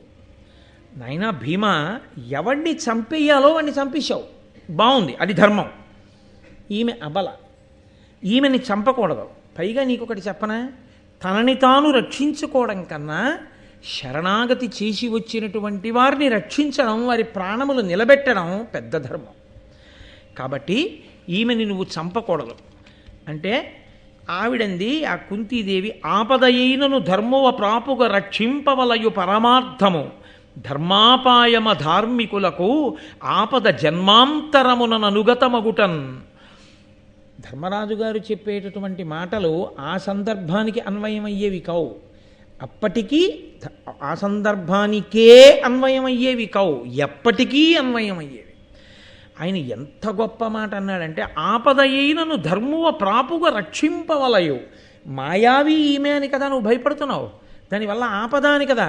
నాయనా భీమ, ఎవడిని చంపేయాలో వాడిని చంపేశావు, బాగుంది, అది ధర్మం. ఈమె అబల, ఈమెని చంపకూడదు. పైగా నీకొకటి చెప్పనా, తనని తాను రక్షించుకోవడం కన్నా శరణాగతి చేసి వచ్చినటువంటి వారిని రక్షించడం, వారి ప్రాణములు నిలబెట్టడం పెద్ద ధర్మం. కాబట్టి ఈమెని నువ్వు చంపకూడదు అంటే ఆవిడంది, ఆ కుంతీదేవి, ఆపదయైనను ధర్మవ ప్రాపుగా రక్షింపవలయు పరమార్థము, ధర్మాపాయమ ధార్మికులకు ఆపద జన్మాంతరముననుగతమగుటన్. ధర్మరాజు గారు చెప్పేటటువంటి మాటలు ఆ సందర్భానికి అన్వయమయ్యేవి కావు, అప్పటికీ ఆ సందర్భానికే అన్వయమయ్యేవి కావు, ఎప్పటికీ అన్వయమయ్యేవి. ఆయన ఎంత గొప్ప మాట అన్నాడంటే, ఆపదయైనను ధర్మువ ప్రాపుగా రక్షింపవలయు. మాయావి ఈమె అని కదా నువ్వు భయపడుతున్నావు, దానివల్ల ఆపద అని కదా.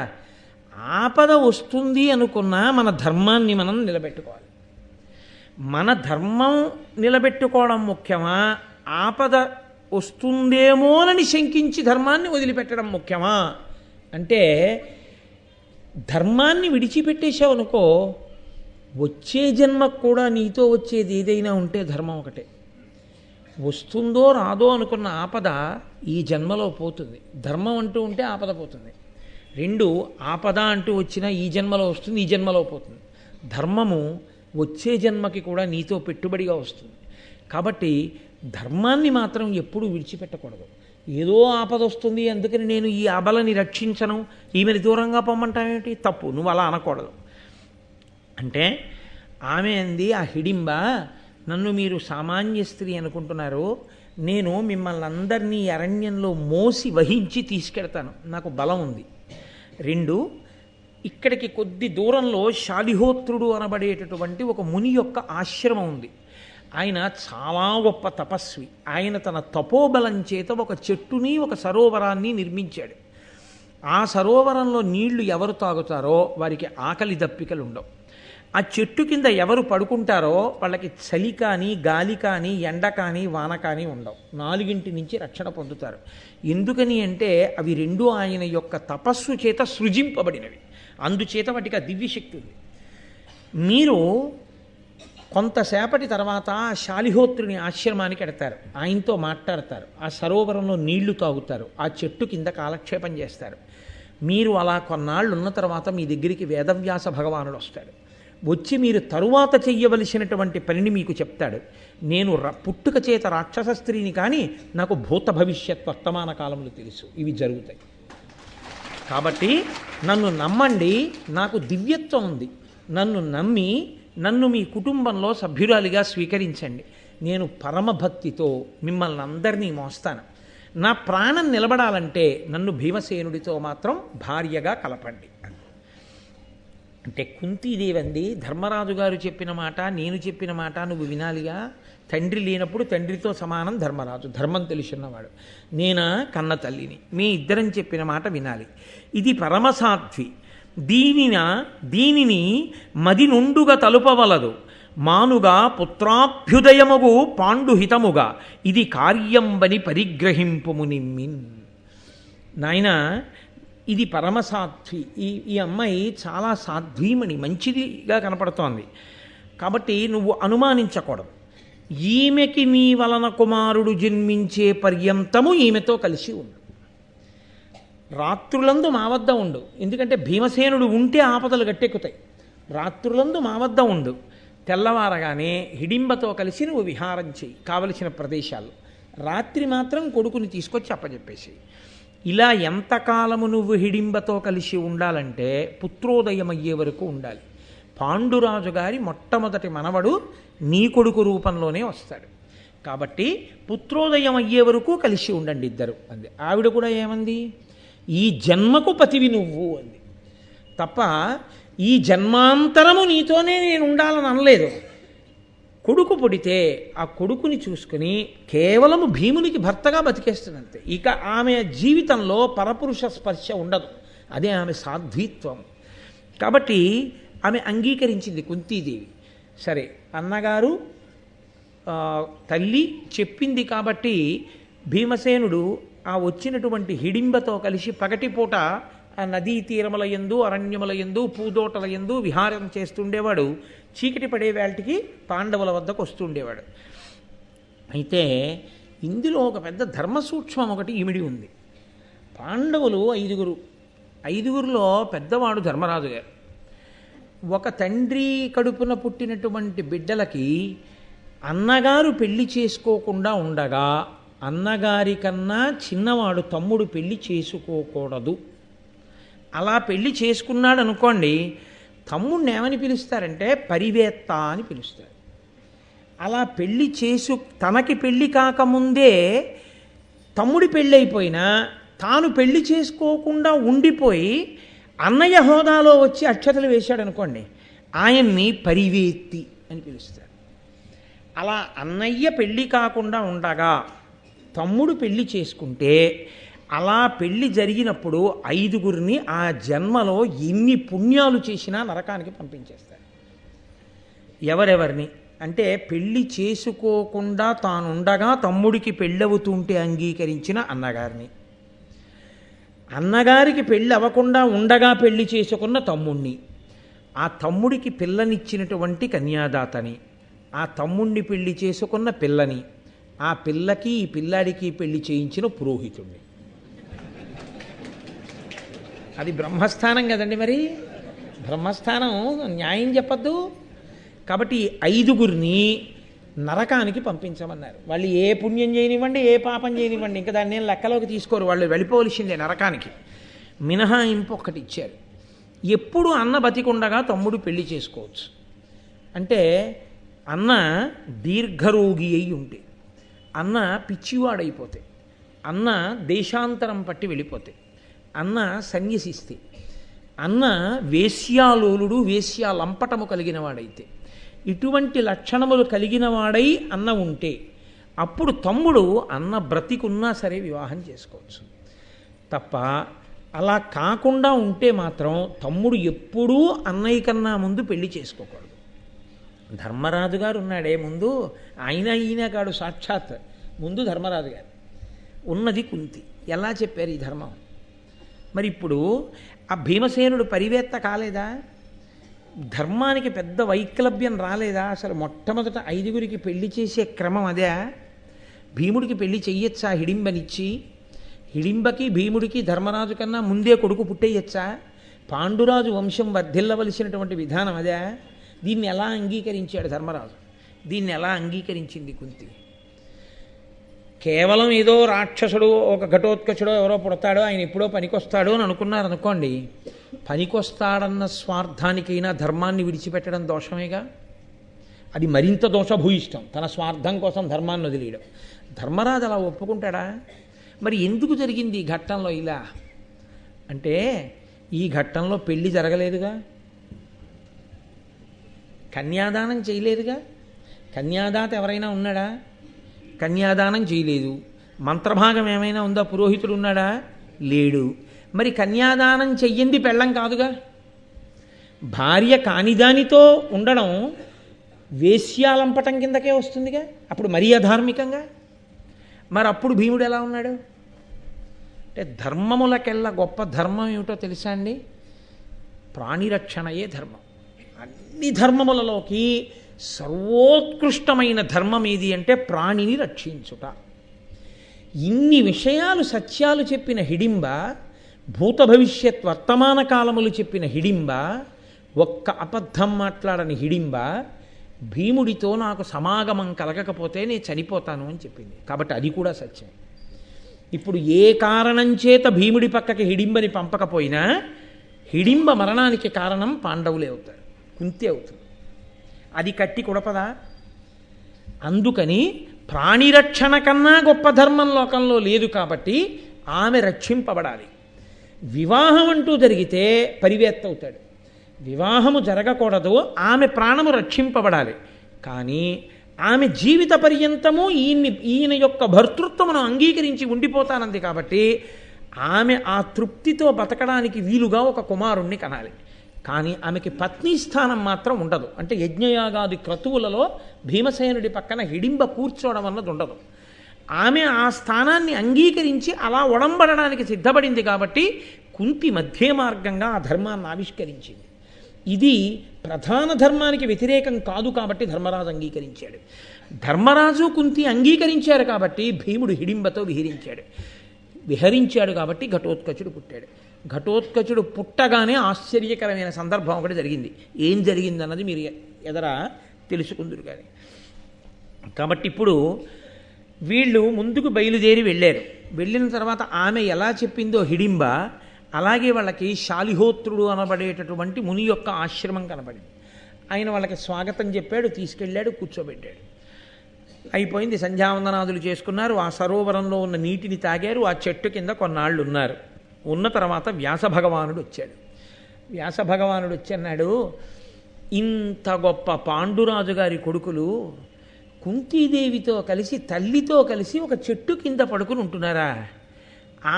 ఆపద వస్తుంది అనుకున్నా మన ధర్మాన్ని మనం నిలబెట్టుకోవాలి. మన ధర్మం నిలబెట్టుకోవడం ముఖ్యమా, ఆపద వస్తుందేమోనని శంకించి ధర్మాన్ని వదిలిపెట్టడం ముఖ్యమా అంటే, ధర్మాన్ని విడిచిపెట్టేశావు అనుకో, వచ్చే జన్మకు కూడా నీతో వచ్చేది ఏదైనా ఉంటే ధర్మం ఒకటే. వస్తుందో రాదో అనుకున్న ఆపద ఈ జన్మలో పోతుంది, ధర్మం అంటూ ఉంటే ఆపద పోతుంది. రెండు, ఆపద అంటూ వచ్చినా ఈ జన్మలో వస్తుంది, ఈ జన్మలో పోతుంది. ధర్మము వచ్చే జన్మకి కూడా నీతో పెట్టుబడిగా వస్తుంది. కాబట్టి ధర్మాన్ని మాత్రం ఎప్పుడూ విడిచిపెట్టకూడదు. ఏదో ఆపద వస్తుంది అందుకని నేను ఈ అబలని రక్షించను, ఈమెని దూరంగా పొమ్మంటావేమిటి, తప్పు, నువ్వు అలా అనకూడదు. అంటే ఆమె అంది, ఆ హిడింబ, నన్ను మీరు సామాన్య స్త్రీ అనుకుంటున్నారు, నేను మిమ్మల్ని అందరినీ అరణ్యంలో మోసి వహించి తీసుకెడతాను, నాకు బలం ఉంది. రెండు, ఇక్కడికి కొద్ది దూరంలో శాలిహోత్రుడు అనబడేటటువంటి ఒక ముని యొక్క ఆశ్రమం ఉంది. ఆయన చాలా గొప్ప తపస్వి. ఆయన తన తపోబలం చేత ఒక చెట్టుని, ఒక సరోవరాన్ని నిర్మించాడు. ఆ సరోవరంలో నీళ్లు ఎవరు తాగుతారో వారికి ఆకలి దప్పికలు ఉండవు. ఆ చెట్టు కింద ఎవరు పడుకుంటారో వాళ్ళకి చలి కానీ, గాలి కానీ, ఎండ కానీ, వాన కానీ ఉండవు. 4 నుంచి రక్షణ పొందుతారు. ఎందుకని అంటే అవి రెండు ఆయన యొక్క తపస్సు చేత సృజింపబడినవి, అందుచేత వాటికి ఆ దివ్యశక్తి ఉంది. మీరు కొంతసేపటి తర్వాత శాలిహోత్రుని ఆశ్రమానికి ఎడతారు, ఆయనతో మాట్లాడతారు, ఆ సరోవరంలో నీళ్లు తాగుతారు, ఆ చెట్టు కింద కాలక్షేపం చేస్తారు. మీరు అలా కొన్నాళ్ళు ఉన్న తర్వాత మీ దగ్గరికి వేదవ్యాస భగవానుడు వస్తాడు. వచ్చి మీరు తరువాత చెయ్యవలసినటువంటి పనిని మీకు చెప్తాడు. నేను పుట్టుక చేత రాక్షస స్త్రీని, కానీ నాకు భూత భవిష్యత్ వర్తమాన కాలములు తెలుసు, ఇవి జరుగుతాయి. కాబట్టి నన్ను నమ్మండి, నాకు దివ్యత్వం ఉంది, నన్ను నమ్మి నన్ను మీ కుటుంబంలో సభ్యురాలిగా స్వీకరించండి. నేను పరమభక్తితో మిమ్మల్ని అందరినీ మోస్తాను. నా ప్రాణం నిలబడాలంటే నన్ను భీమసేనుడితో మాత్రం భార్యగా కలపండి. అంటే కుంతీదేవి అంది, ధర్మరాజు గారు చెప్పిన మాట, నేను చెప్పిన మాట నువ్వు వినాలిగా. తండ్రి లేనప్పుడు తండ్రితో సమానం ధర్మరాజు, ధర్మం తెలుసున్నవాడు. నేనా కన్న తల్లిని, మీ ఇద్దరం చెప్పిన మాట వినాలి. ఇది పరమసాధ్వి, దీనిని మది నుండుగా తలుపవలదు, మానుగా పుత్రాభ్యుదయముగు పాండుహితముగా, ఇది కార్యంబని పరిగ్రహింపుము నిమ్మిన్. నాయన, ఇది పరమసాధ్వి. ఈ అమ్మాయి చాలా సాధ్వీమణి, మంచిదిగా కనపడుతోంది. కాబట్టి నువ్వు అనుమానించకూడదు. ఈమెకి నీ వలన కుమారుడు జన్మించే పర్యంతము ఈమెతో కలిసి ఉండు. రాత్రులందు మా వద్ద ఉండు, ఎందుకంటే భీమసేనుడు ఉంటే ఆపదలు గట్టెక్కుతాయి. రాత్రులందు మా వద్ద ఉండు. తెల్లవారగానే హిడింబతో కలిసి నువ్వు విహారం చెయ్యి కావలసిన ప్రదేశాల్లో, రాత్రి మాత్రం కొడుకుని తీసుకొచ్చి అప్పచెప్పేసేయి. ఇలా ఎంతకాలము నువ్వు హిడింబతో కలిసి ఉండాలంటే పుత్రోదయం అయ్యే వరకు ఉండాలి. పాండురాజు గారి మొట్టమొదటి మనవడు నీ కొడుకు రూపంలోనే వస్తాడు. కాబట్టి పుత్రోదయం అయ్యే వరకు కలిసి ఉండండి ఇద్దరు అంది. ఆవిడ కూడా ఏమంది, ఈ జన్మకు పతివి నువ్వు అంది తప్ప ఈ జన్మాంతరము నీతోనే నేను ఉండాలని అనలేదు. కొడుకు పుడితే ఆ కొడుకుని చూసుకుని కేవలము భీమునికి భర్తగా బతికేస్తున్నంతే. ఇక ఆమె జీవితంలో పరపురుష స్పర్శ ఉండదు. అదే ఆమె సాధ్వీత్వం. కాబట్టి ఆమె అంగీకరించింది కుంతీదేవి. సరే, అన్నగారు తల్లి చెప్పింది కాబట్టి భీమసేనుడు ఆ వచ్చినటువంటి హిడింబతో కలిసి పగటిపూట ఆ నదీ తీరముల యందు, అరణ్యముల యందు, పూదోటల యందు విహారం చేస్తుండేవాడు. చీకటి పడే వేళటికి పాండవుల వద్దకు వస్తుండేవాడు. అయితే ఇందులో ఒక పెద్ద ధర్మసూక్ష్మం ఒకటి ఇమిడి ఉంది. పాండవులు ఐదుగురులో పెద్దవాడు ధర్మరాజు గారు. ఒక తండ్రి కడుపున పుట్టినటువంటి బిడ్డలకి అన్నగారు పెళ్లి చేసుకోకుండా ఉండగా అన్నగారి కన్నా చిన్నవాడు తమ్ముడు పెళ్లి చేసుకోకూడదు. అలా పెళ్లి చేసుకున్నాడు అనుకోండి, తమ్ముడిని ఏమని పిలుస్తారంటే పరివేత్త అని పిలుస్తారు. అలా పెళ్లి తనకి పెళ్లి కాకముందే తమ్ముడి పెళ్ళి అయిపోయినా తాను పెళ్లి చేసుకోకుండా ఉండిపోయి అన్నయ్య హోదాలో వచ్చి అక్షతలు వేశాడు అనుకోండి, ఆయన్ని పరివేత్తి అని పిలుస్తారు. అలా అన్నయ్య పెళ్ళి కాకుండా ఉండగా తమ్ముడు పెళ్లి చేసుకుంటే అలా పెళ్లి జరిగినప్పుడు ఐదుగురిని ఆ జన్మలో ఎన్ని పుణ్యాలు చేసినా నరకానికి పంపించేస్తారు. ఎవరెవరిని అంటే పెళ్లి చేసుకోకుండా తానుండగా తమ్ముడికి పెళ్ళవుతుంటే అంగీకరించిన అన్నగారిని, అన్నగారికి పెళ్ళి అవ్వకుండా ఉండగా పెళ్లి చేసుకున్న తమ్ముణ్ణి, ఆ తమ్ముడికి పిల్లనిచ్చినటువంటి కన్యాదాతని, ఆ తమ్ముణ్ణి పెళ్లి చేసుకున్న పిల్లని, ఆ పిల్లకి ఈ పిల్లాడికి పెళ్లి చేయించిన పురోహితుణ్ణి. అది బ్రహ్మస్థానం కదండి. మరి బ్రహ్మస్థానం న్యాయం చెప్పద్దు. కాబట్టి ఐదుగురిని నరకానికి పంపించమన్నారు. వాళ్ళు ఏ పుణ్యం చేయనివ్వండి, ఏ పాపం చేయనివ్వండి, ఇంకా దాన్ని నేను లెక్కలోకి తీసుకోరు, వాళ్ళు వెళ్ళిపోవలసిందే నరకానికి. మినహాయింపు ఒక్కటి ఇచ్చారు. ఎప్పుడు అన్న బతికుండగా తమ్ముడు పెళ్లి చేసుకోవచ్చు. అంటే అన్న దీర్ఘరోగి అయి ఉంటే, అన్న పిచ్చివాడైపోతే, అన్న దేశాంతరం పట్టి వెళ్ళిపోతే, అన్న సన్యసిస్తే, అన్న వేశ్యాలోలుడు వేశ్యాలంపటము కలిగిన వాడైతే, ఇటువంటి లక్షణములు కలిగిన వాడై అన్న ఉంటే అప్పుడు తమ్ముడు అన్న బ్రతికున్నా సరే వివాహం చేసుకోవచ్చు. తప్ప అలా కాకుండా ఉంటే మాత్రం తమ్ముడు ఎప్పుడూ అన్నయ్య కన్నా ముందు పెళ్లి చేసుకోకూడదు. ధర్మరాజు గారు ఉన్నాడే ముందు, ఈయన కాడు, సాక్షాత్ ముందు ధర్మరాజు గారు, ఉన్నది కుంతి. ఎలా చెప్పారు ఈ ధర్మం? మరి ఇప్పుడు ఆ భీమసేనుడు పరివేత్త కాలేదా? ధర్మానికి పెద్ద వైక్లభ్యం రాలేదా? అసలు మొట్టమొదట ఐదుగురికి పెళ్లి చేసే క్రమం అదే. భీముడికి పెళ్లి చెయ్యొచ్చా హిడింబనిచ్చి? హిడింబకి భీముడికి ధర్మరాజు కన్నా ముందే కొడుకు పుట్టేయచ్చా? పాండురాజు వంశం వర్ధిల్లవలసినటువంటి విధానం అదే. దీన్ని ఎలా అంగీకరించాడు ధర్మరాజు? దీన్ని ఎలా అంగీకరించింది కుంతి? కేవలం ఏదో రాక్షసుడు, ఒక ఘటోత్కచుడో ఎవరో పుడతాడో, ఆయన ఎప్పుడో పనికొస్తాడో అని అనుకున్నారనుకోండి, పనికొస్తాడన్న స్వార్థానికైనా ధర్మాన్ని విడిచిపెట్టడం దోషమేగా. అది మరింత దోషభూయిష్టం, తన స్వార్థం కోసం ధర్మాన్ని వదిలేయడం. ధర్మరాజు అలా ఒప్పుకుంటాడా? మరి ఎందుకు జరిగింది ఈ ఘట్టంలో ఇలా అంటే, ఈ ఘట్టంలో పెళ్లి జరగలేదుగా, కన్యాదానం చేయలేదుగా. కన్యాదాత ఎవరైనా ఉన్నాడా? కన్యాదానం చేయలేదు. మంత్రభాగం ఏమైనా ఉందా? పురోహితుడు ఉన్నాడా? లేడు. మరి కన్యాదానం చెయ్యింది పెళ్ళం కాదుగా. భార్య కానిదానితో ఉండడం వేశ్యాలంపటం కిందకే వస్తుందిగా. అప్పుడు మరీ అధార్మికంగా. మరి అప్పుడు భీముడు ఎలా ఉన్నాడు అంటే, ధర్మములకెల్లా గొప్ప ధర్మం ఏమిటో తెలుసా అండి? ప్రాణిరక్షణయే ధర్మం. అన్ని ధర్మములలోకి సర్వోత్కృష్టమైన ధర్మం ఏది అంటే ప్రాణిని రక్షించుట. ఇన్ని విషయాలు సత్యాలు చెప్పిన హిడింబ, భూత భవిష్యత్ వర్తమాన కాలములు చెప్పిన హిడింబ, ఒక్క అబద్ధం మాట్లాడని హిడింబ భీముడితో నాకు సమాగమం కలగకపోతే నేను చనిపోతాను అని చెప్పింది. కాబట్టి అది కూడా సత్యం. ఇప్పుడు ఏ కారణం చేత భీముడి పక్కకి హిడింబని పంపకపోయినా హిడింబ మరణానికి కారణం పాండవులే అవుతారు, కుంతి అవుతుంది. అది కట్టి కుడపదా? అందుకని ప్రాణిరక్షణ కన్నా గొప్ప ధర్మం లోకంలో లేదు కాబట్టి ఆమె రక్షింపబడాలి. వివాహం అంటూ జరిగితే పరివేత్త అవుతాడు. వివాహము జరగకూడదు, ఆమె ప్రాణము రక్షింపబడాలి. కానీ ఆమె జీవిత పర్యంతము ఈయన యొక్క భర్తృత్వమును అంగీకరించి ఉండిపోతానంది కాబట్టి ఆమె ఆ తృప్తితో బతకడానికి వీలుగా ఒక కుమారుణ్ణి కనాలి. కానీ ఆమెకి పత్ని స్థానం మాత్రం ఉండదు. అంటే యజ్ఞయాగాది క్రతువులలో భీమసేనుడి పక్కన హిడింబ కూర్చోవడం అన్నది ఉండదు. ఆమె ఆ స్థానాన్ని అంగీకరించి అలా ఒడంబడడానికి సిద్ధపడింది కాబట్టి కుంతి మధ్య మార్గంగా ఆ ధర్మాన్ని ఆవిష్కరించింది. ఇది ప్రధాన ధర్మానికి వ్యతిరేకం కాదు కాబట్టి ధర్మరాజు అంగీకరించాడు. ధర్మరాజు కుంతి అంగీకరించారు కాబట్టి భీముడు హిడింబతో విహరించాడు కాబట్టి ఘటోత్కచుడు పుట్టాడు. ఘటోత్కచుడు పుట్టగానే ఆశ్చర్యకరమైన సందర్భం ఒకటి జరిగింది. ఏం జరిగిందన్నది మీరు ఎదర తెలుసుకుందురు కానీ. కాబట్టి ఇప్పుడు వీళ్ళు ముందుకు బయలుదేరి వెళ్ళారు. వెళ్ళిన తర్వాత ఆమె ఎలా చెప్పిందో హిడింబ, అలాగే వాళ్ళకి శాలిహోత్రుడు అనబడేటటువంటి ముని యొక్క ఆశ్రమం కనబడింది. ఆయన వాళ్ళకి స్వాగతం చెప్పాడు, తీసుకెళ్ళాడు, కూర్చోబెట్టాడు. అయిపోయింది, సంధ్యావందనాదులు చేసుకున్నారు. ఆ సరోవరంలో ఉన్న నీటిని తాగారు. ఆ చెట్టు కింద కొన్నాళ్ళు ఉన్నారు. ఉన్న తర్వాత వ్యాసభగవానుడు వచ్చాడు. వ్యాసభగవానుడు వచ్చి అన్నాడు, ఇంత గొప్ప పాండురాజు గారి కొడుకులు కుంతీదేవితో కలిసి తల్లితో కలిసి ఒక చెట్టు కింద పడుకుని ఉంటున్నారా?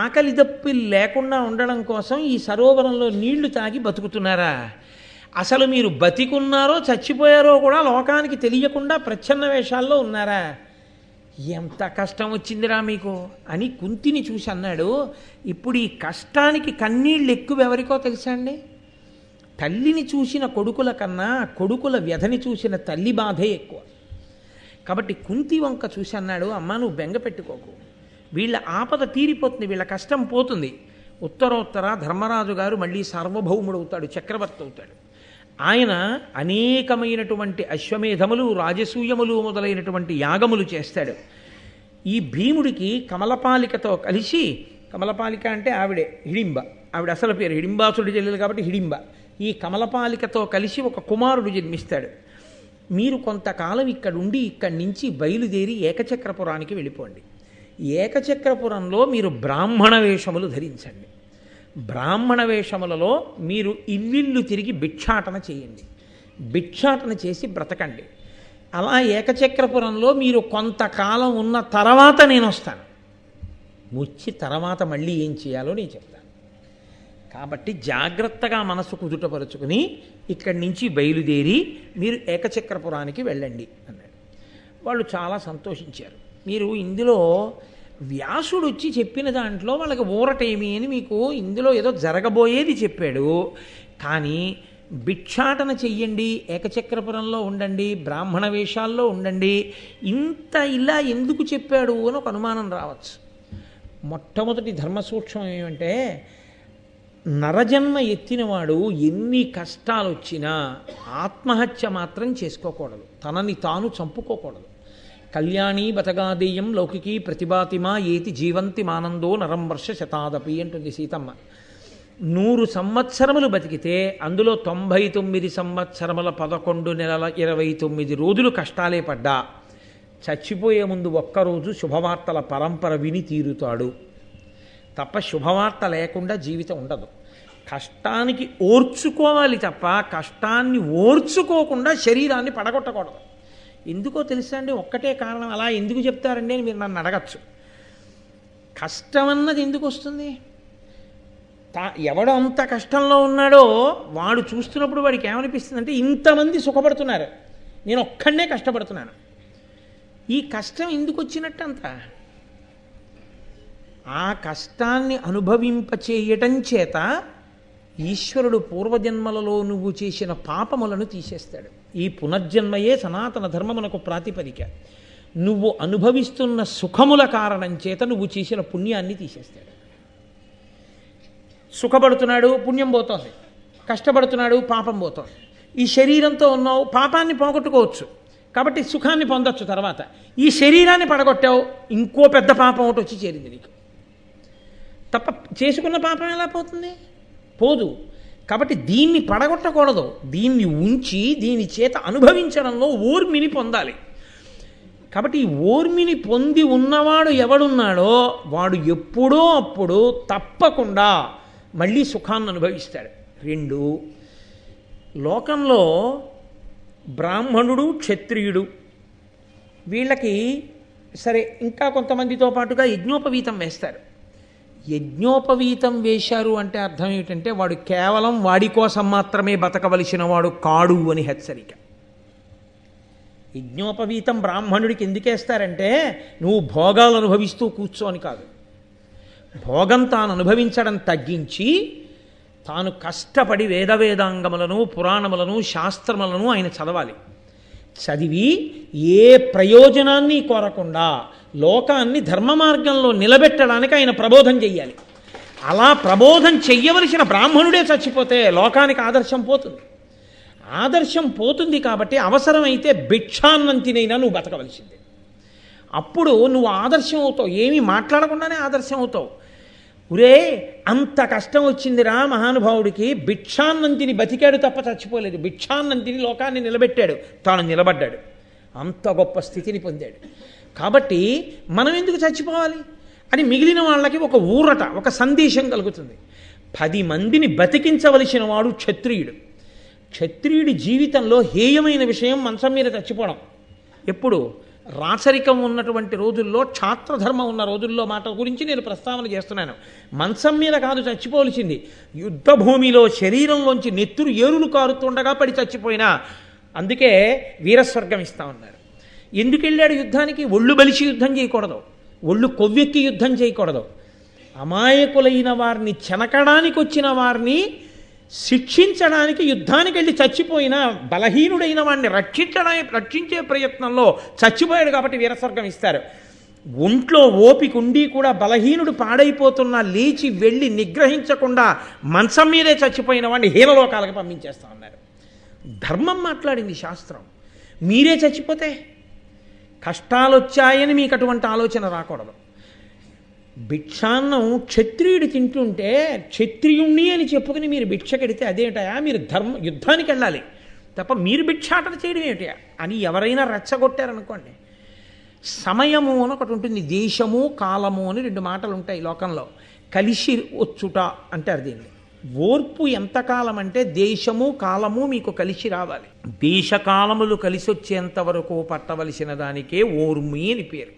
ఆకలి దప్పిలు లేకుండా ఉండడం కోసం ఈ సరోవరంలో నీళ్లు తాగి బతుకుతున్నారా? అసలు మీరు బతికున్నారో చచ్చిపోయారో కూడా లోకానికి తెలియకుండా ప్రచ్ఛన్న వేషాల్లో ఉన్నారా? ఎంత కష్టం వచ్చిందిరా మీకు అని కుంతిని చూసి అన్నాడు. ఇప్పుడు ఈ కష్టానికి కన్నీళ్ళు ఎక్కువ ఎవరికో తెలుసా అండి? తల్లిని చూసిన కొడుకుల కన్నా కొడుకుల వ్యధని చూసిన తల్లి బాధే ఎక్కువ. కాబట్టి కుంతి వంక చూసి అన్నాడు, అమ్మ నువ్వు బెంగ పెట్టుకోకు, వీళ్ళ ఆపద తీరిపోతుంది, వీళ్ళ కష్టం పోతుంది. ఉత్తరోత్తర ధర్మరాజు గారు మళ్ళీ సార్వభౌముడు అవుతాడు, చక్రవర్తి అవుతాడు. ఆయన అనేకమైనటువంటి అశ్వమేధములు, రాజసూయములు మొదలైనటువంటి యాగములు చేస్తాడు. ఈ భీముడికి కమలపాలికతో కలిసి, కమలపాలిక అంటే ఆవిడే హిడింబ, ఆవిడ అసలు పేరు హిడింబాసుడి చెల్లెలు కాబట్టి హిడింబ. ఈ కమలపాలికతో కలిసి ఒక కుమారుడు జన్మిస్తాడు. మీరు కొంతకాలం ఇక్కడుండి ఇక్కడి నుంచి బయలుదేరి ఏకచక్రపురానికి వెళ్ళిపోండి. ఏకచక్రపురంలో మీరు బ్రాహ్మణ వేషములు ధరించండి. బ్రాహ్మణ వేషములలో మీరు ఇల్లిల్లు తిరిగి భిక్షాటన చేయండి. భిక్షాటన చేసి బ్రతకండి. అలా ఏకచక్రపురంలో మీరు కొంతకాలం ఉన్న తర్వాత నేను వస్తాను. ముచ్చి తర్వాత మళ్ళీ ఏం చేయాలో నేను చెప్తాను. కాబట్టి జాగ్రత్తగా మనసు కుదుటపరుచుకుని ఇక్కడి నుంచి బయలుదేరి మీరు ఏకచక్రపురానికి వెళ్ళండి అన్నాడు. వాళ్ళు చాలా సంతోషించారు. మీరు ఇందులో వ్యాసుడు వచ్చి చెప్పిన దాంట్లో వాళ్ళకి ఊరటేమి అని మీకు ఇందులో ఏదో జరగబోయేది చెప్పాడు. కానీ భిక్షాటన చెయ్యండి, ఏకచక్రపురంలో ఉండండి, బ్రాహ్మణ వేషాల్లో ఉండండి, ఇంత ఇలా ఎందుకు చెప్పాడు అని ఒక అనుమానం రావచ్చు. మొట్టమొదటి ధర్మ సూక్ష్మం ఏమంటే, నరజన్మ ఎత్తినవాడు ఎన్ని కష్టాలు వచ్చినా ఆత్మహత్య మాత్రం చేసుకోకూడదు, తనని తాను చంపుకోకూడదు. కళ్యాణి బతగాదేయం లౌకికీ ప్రతిభాతిమా ఏతి జీవంతి మానందో నరం వర్ష శతాదపి అంటుంది సీతమ్మ. 100 సంవత్సరములు బతికితే అందులో 99 సంవత్సరముల 11 నెలల 29 రోజులు కష్టాలే పడ్డా చచ్చిపోయే ముందు ఒక్కరోజు శుభవార్తల పరంపర విని తీరుతాడు తప్ప శుభవార్త లేకుండా జీవితం ఉండదు. కష్టానికి ఓర్చుకోవాలి తప్ప కష్టాన్ని ఓర్చుకోకుండా శరీరాన్ని పడగొట్టకూడదు. ఎందుకో తెలుసా అండి? ఒక్కటే కారణం. అలా ఎందుకు చెప్తారండి అని మీరు నన్ను అడగచ్చు. కష్టం అన్నది ఎందుకు వస్తుంది? ఎవడో అంత కష్టంలో ఉన్నాడో వాడు చూస్తున్నప్పుడు వాడికి ఏమనిపిస్తుంది అంటే, ఇంతమంది సుఖపడుతున్నారు, నేను ఒక్కడనే కష్టపడుతున్నాను. ఈ కష్టం ఎందుకు వచ్చినట్టు అంత? ఆ కష్టాన్ని అనుభవింపచేయటం చేత ఈశ్వరుడు పూర్వజన్మలలో నువ్వు చేసిన పాపములను తీసేస్తాడు. ఈ పునర్జన్మయే సనాతన ధర్మమునకు ప్రాతిపదిక. నువ్వు అనుభవిస్తున్న సుఖముల కారణం చేత నువ్వు చేసిన పుణ్యాన్ని తీసేస్తాడు. సుఖపడుతున్నాడు, పుణ్యం పోతోంది, కష్టపడుతున్నాడు, పాపం పోతోంది. ఈ శరీరంతో ఉన్నావు, పాపాన్ని పోగొట్టుకోవచ్చు, కాబట్టి సుఖాన్ని పొందొచ్చు. తర్వాత ఈ శరీరాన్ని పడగొట్టావు, ఇంకో పెద్ద పాపం ఒకటి వచ్చి చేరింది నీకు. తప్ప చేసుకున్న పాపం ఎలా పోతుంది? పోదు. కాబట్టి దీన్ని పడగొట్టకూడదు, దీన్ని ఉంచి దీని చేత అనుభవించడంలో ఓర్మిని పొందాలి. కాబట్టి ఈ ఓర్మిని పొంది ఉన్నవాడు ఎవడున్నాడో వాడు ఎప్పుడో అప్పుడు తప్పకుండా మళ్ళీ సుఖాన్ని అనుభవిస్తాడు. 2, లోకంలో బ్రాహ్మణుడు క్షత్రియుడు వీళ్ళకి సరే ఇంకా కొంతమందితో పాటుగా యజ్ఞోపవీతం వేస్తారు. యజ్ఞోపవీతం వేశారు అంటే అర్థం ఏమిటంటే వాడు కేవలం వాడి కోసం మాత్రమే బతకవలసిన వాడు కాడు అని హెచ్చరిక. యజ్ఞోపవీతం బ్రాహ్మణుడికి ఎందుకేస్తారంటే నువ్వు భోగాలు అనుభవిస్తూ కూర్చోని కాదు, భోగం తాను అనుభవించడం తగ్గించి తాను కష్టపడి వేదాంగములను పురాణములను శాస్త్రములను ఆయన చదవాలి. చదివి ఏ ప్రయోజనాన్ని కోరకుండా లోకాన్ని ధర్మ మార్గంలో నిలబెట్టడానికి ఆయన ప్రబోధం చెయ్యాలి. అలా ప్రబోధం చెయ్యవలసిన బ్రాహ్మణుడే చచ్చిపోతే లోకానికి ఆదర్శం పోతుంది. ఆదర్శం పోతుంది కాబట్టి అవసరమైతే భిక్షాన్నం తినైనా నువ్వు బతకవలసిందే. అప్పుడు నువ్వు ఆదర్శం అవుతావు, ఏమీ మాట్లాడకుండానే ఆదర్శం అవుతావు. ఒరే అంత కష్టం వచ్చిందిరా మహానుభావుడికి, భిక్షాన్నంతిని బతికాడు తప్ప చచ్చిపోలేదు, భిక్షాన్నంతిని లోకాన్ని నిలబెట్టాడు, తాను నిలబడ్డాడు, అంత గొప్ప స్థితిని పొందాడు. కాబట్టి మనం ఎందుకు చచ్చిపోవాలి అని మిగిలిన వాళ్ళకి ఒక ఊరట, ఒక సందేశం కలుగుతుంది. 10 మందిని బతికించవలసిన వాడు క్షత్రియుడు. క్షత్రియుడి జీవితంలో హేయమైన విషయం మంచం మీద చచ్చిపోవడం. ఎప్పుడు రాచరికం ఉన్నటువంటి రోజుల్లో, క్షాత్రధర్మం ఉన్న రోజుల్లో మాట గురించి నేను ప్రస్తావన చేస్తున్నాను. మంచం మీద కాదు చచ్చిపోవలసింది, యుద్ధ భూమిలో శరీరంలోంచి నెత్తురు ఏరులు కారుతుండగా పడి చచ్చిపోయినా అందుకే వీరస్వర్గం ఇస్తా ఉన్నారు. ఎందుకు వెళ్ళాడు యుద్ధానికి? ఒళ్ళు బలిసి యుద్ధం చేయకూడదు, ఒళ్ళు కొవ్వెక్కి యుద్ధం చేయకూడదు. అమాయకులైన వారిని చెనకడానికి వచ్చిన వారిని శిక్షించడానికి యుద్ధానికి వెళ్ళి చచ్చిపోయినా బలహీనుడైన వాడిని రక్షించే ప్రయత్నంలో చచ్చిపోయాడు కాబట్టి వీరస్వర్గం ఇస్తారు. ఒంట్లో ఓపిక ఉండి కూడా బలహీనుడు పాడైపోతున్నా లేచి వెళ్ళి నిగ్రహించకుండా మంచం మీదే చచ్చిపోయిన వాడిని హీనలోకాలకు పంపించేస్తా ఉన్నారు. ధర్మం మాట్లాడింది శాస్త్రం. మీరే చచ్చిపోతే కష్టాలు వచ్చాయని మీకు అటువంటి ఆలోచన రాకూడదు. భిక్షాన్నం క్షత్రియుడు తింటుంటే క్షత్రియుణ్ణి అని చెప్పుకుని మీరు భిక్ష కెడితే అదేంటయా, మీరు యుద్ధానికి వెళ్ళాలి తప్ప మీరు భిక్షాటన చేయడం ఏమిటయా అని ఎవరైనా రెచ్చగొట్టారనుకోండి. సమయము అని ఒకటి ఉంటుంది, దేశము కాలము అని 2 మాటలు ఉంటాయి లోకంలో. కలిసి వచ్చుట అంటారు దీన్ని. ఓర్పు ఎంతకాలం అంటే దేశము కాలము మీకు కలిసి రావాలి. దేశకాలములు కలిసి వచ్చేంత వరకు పట్టవలసిన దానికే ఓర్మి అని పేరు.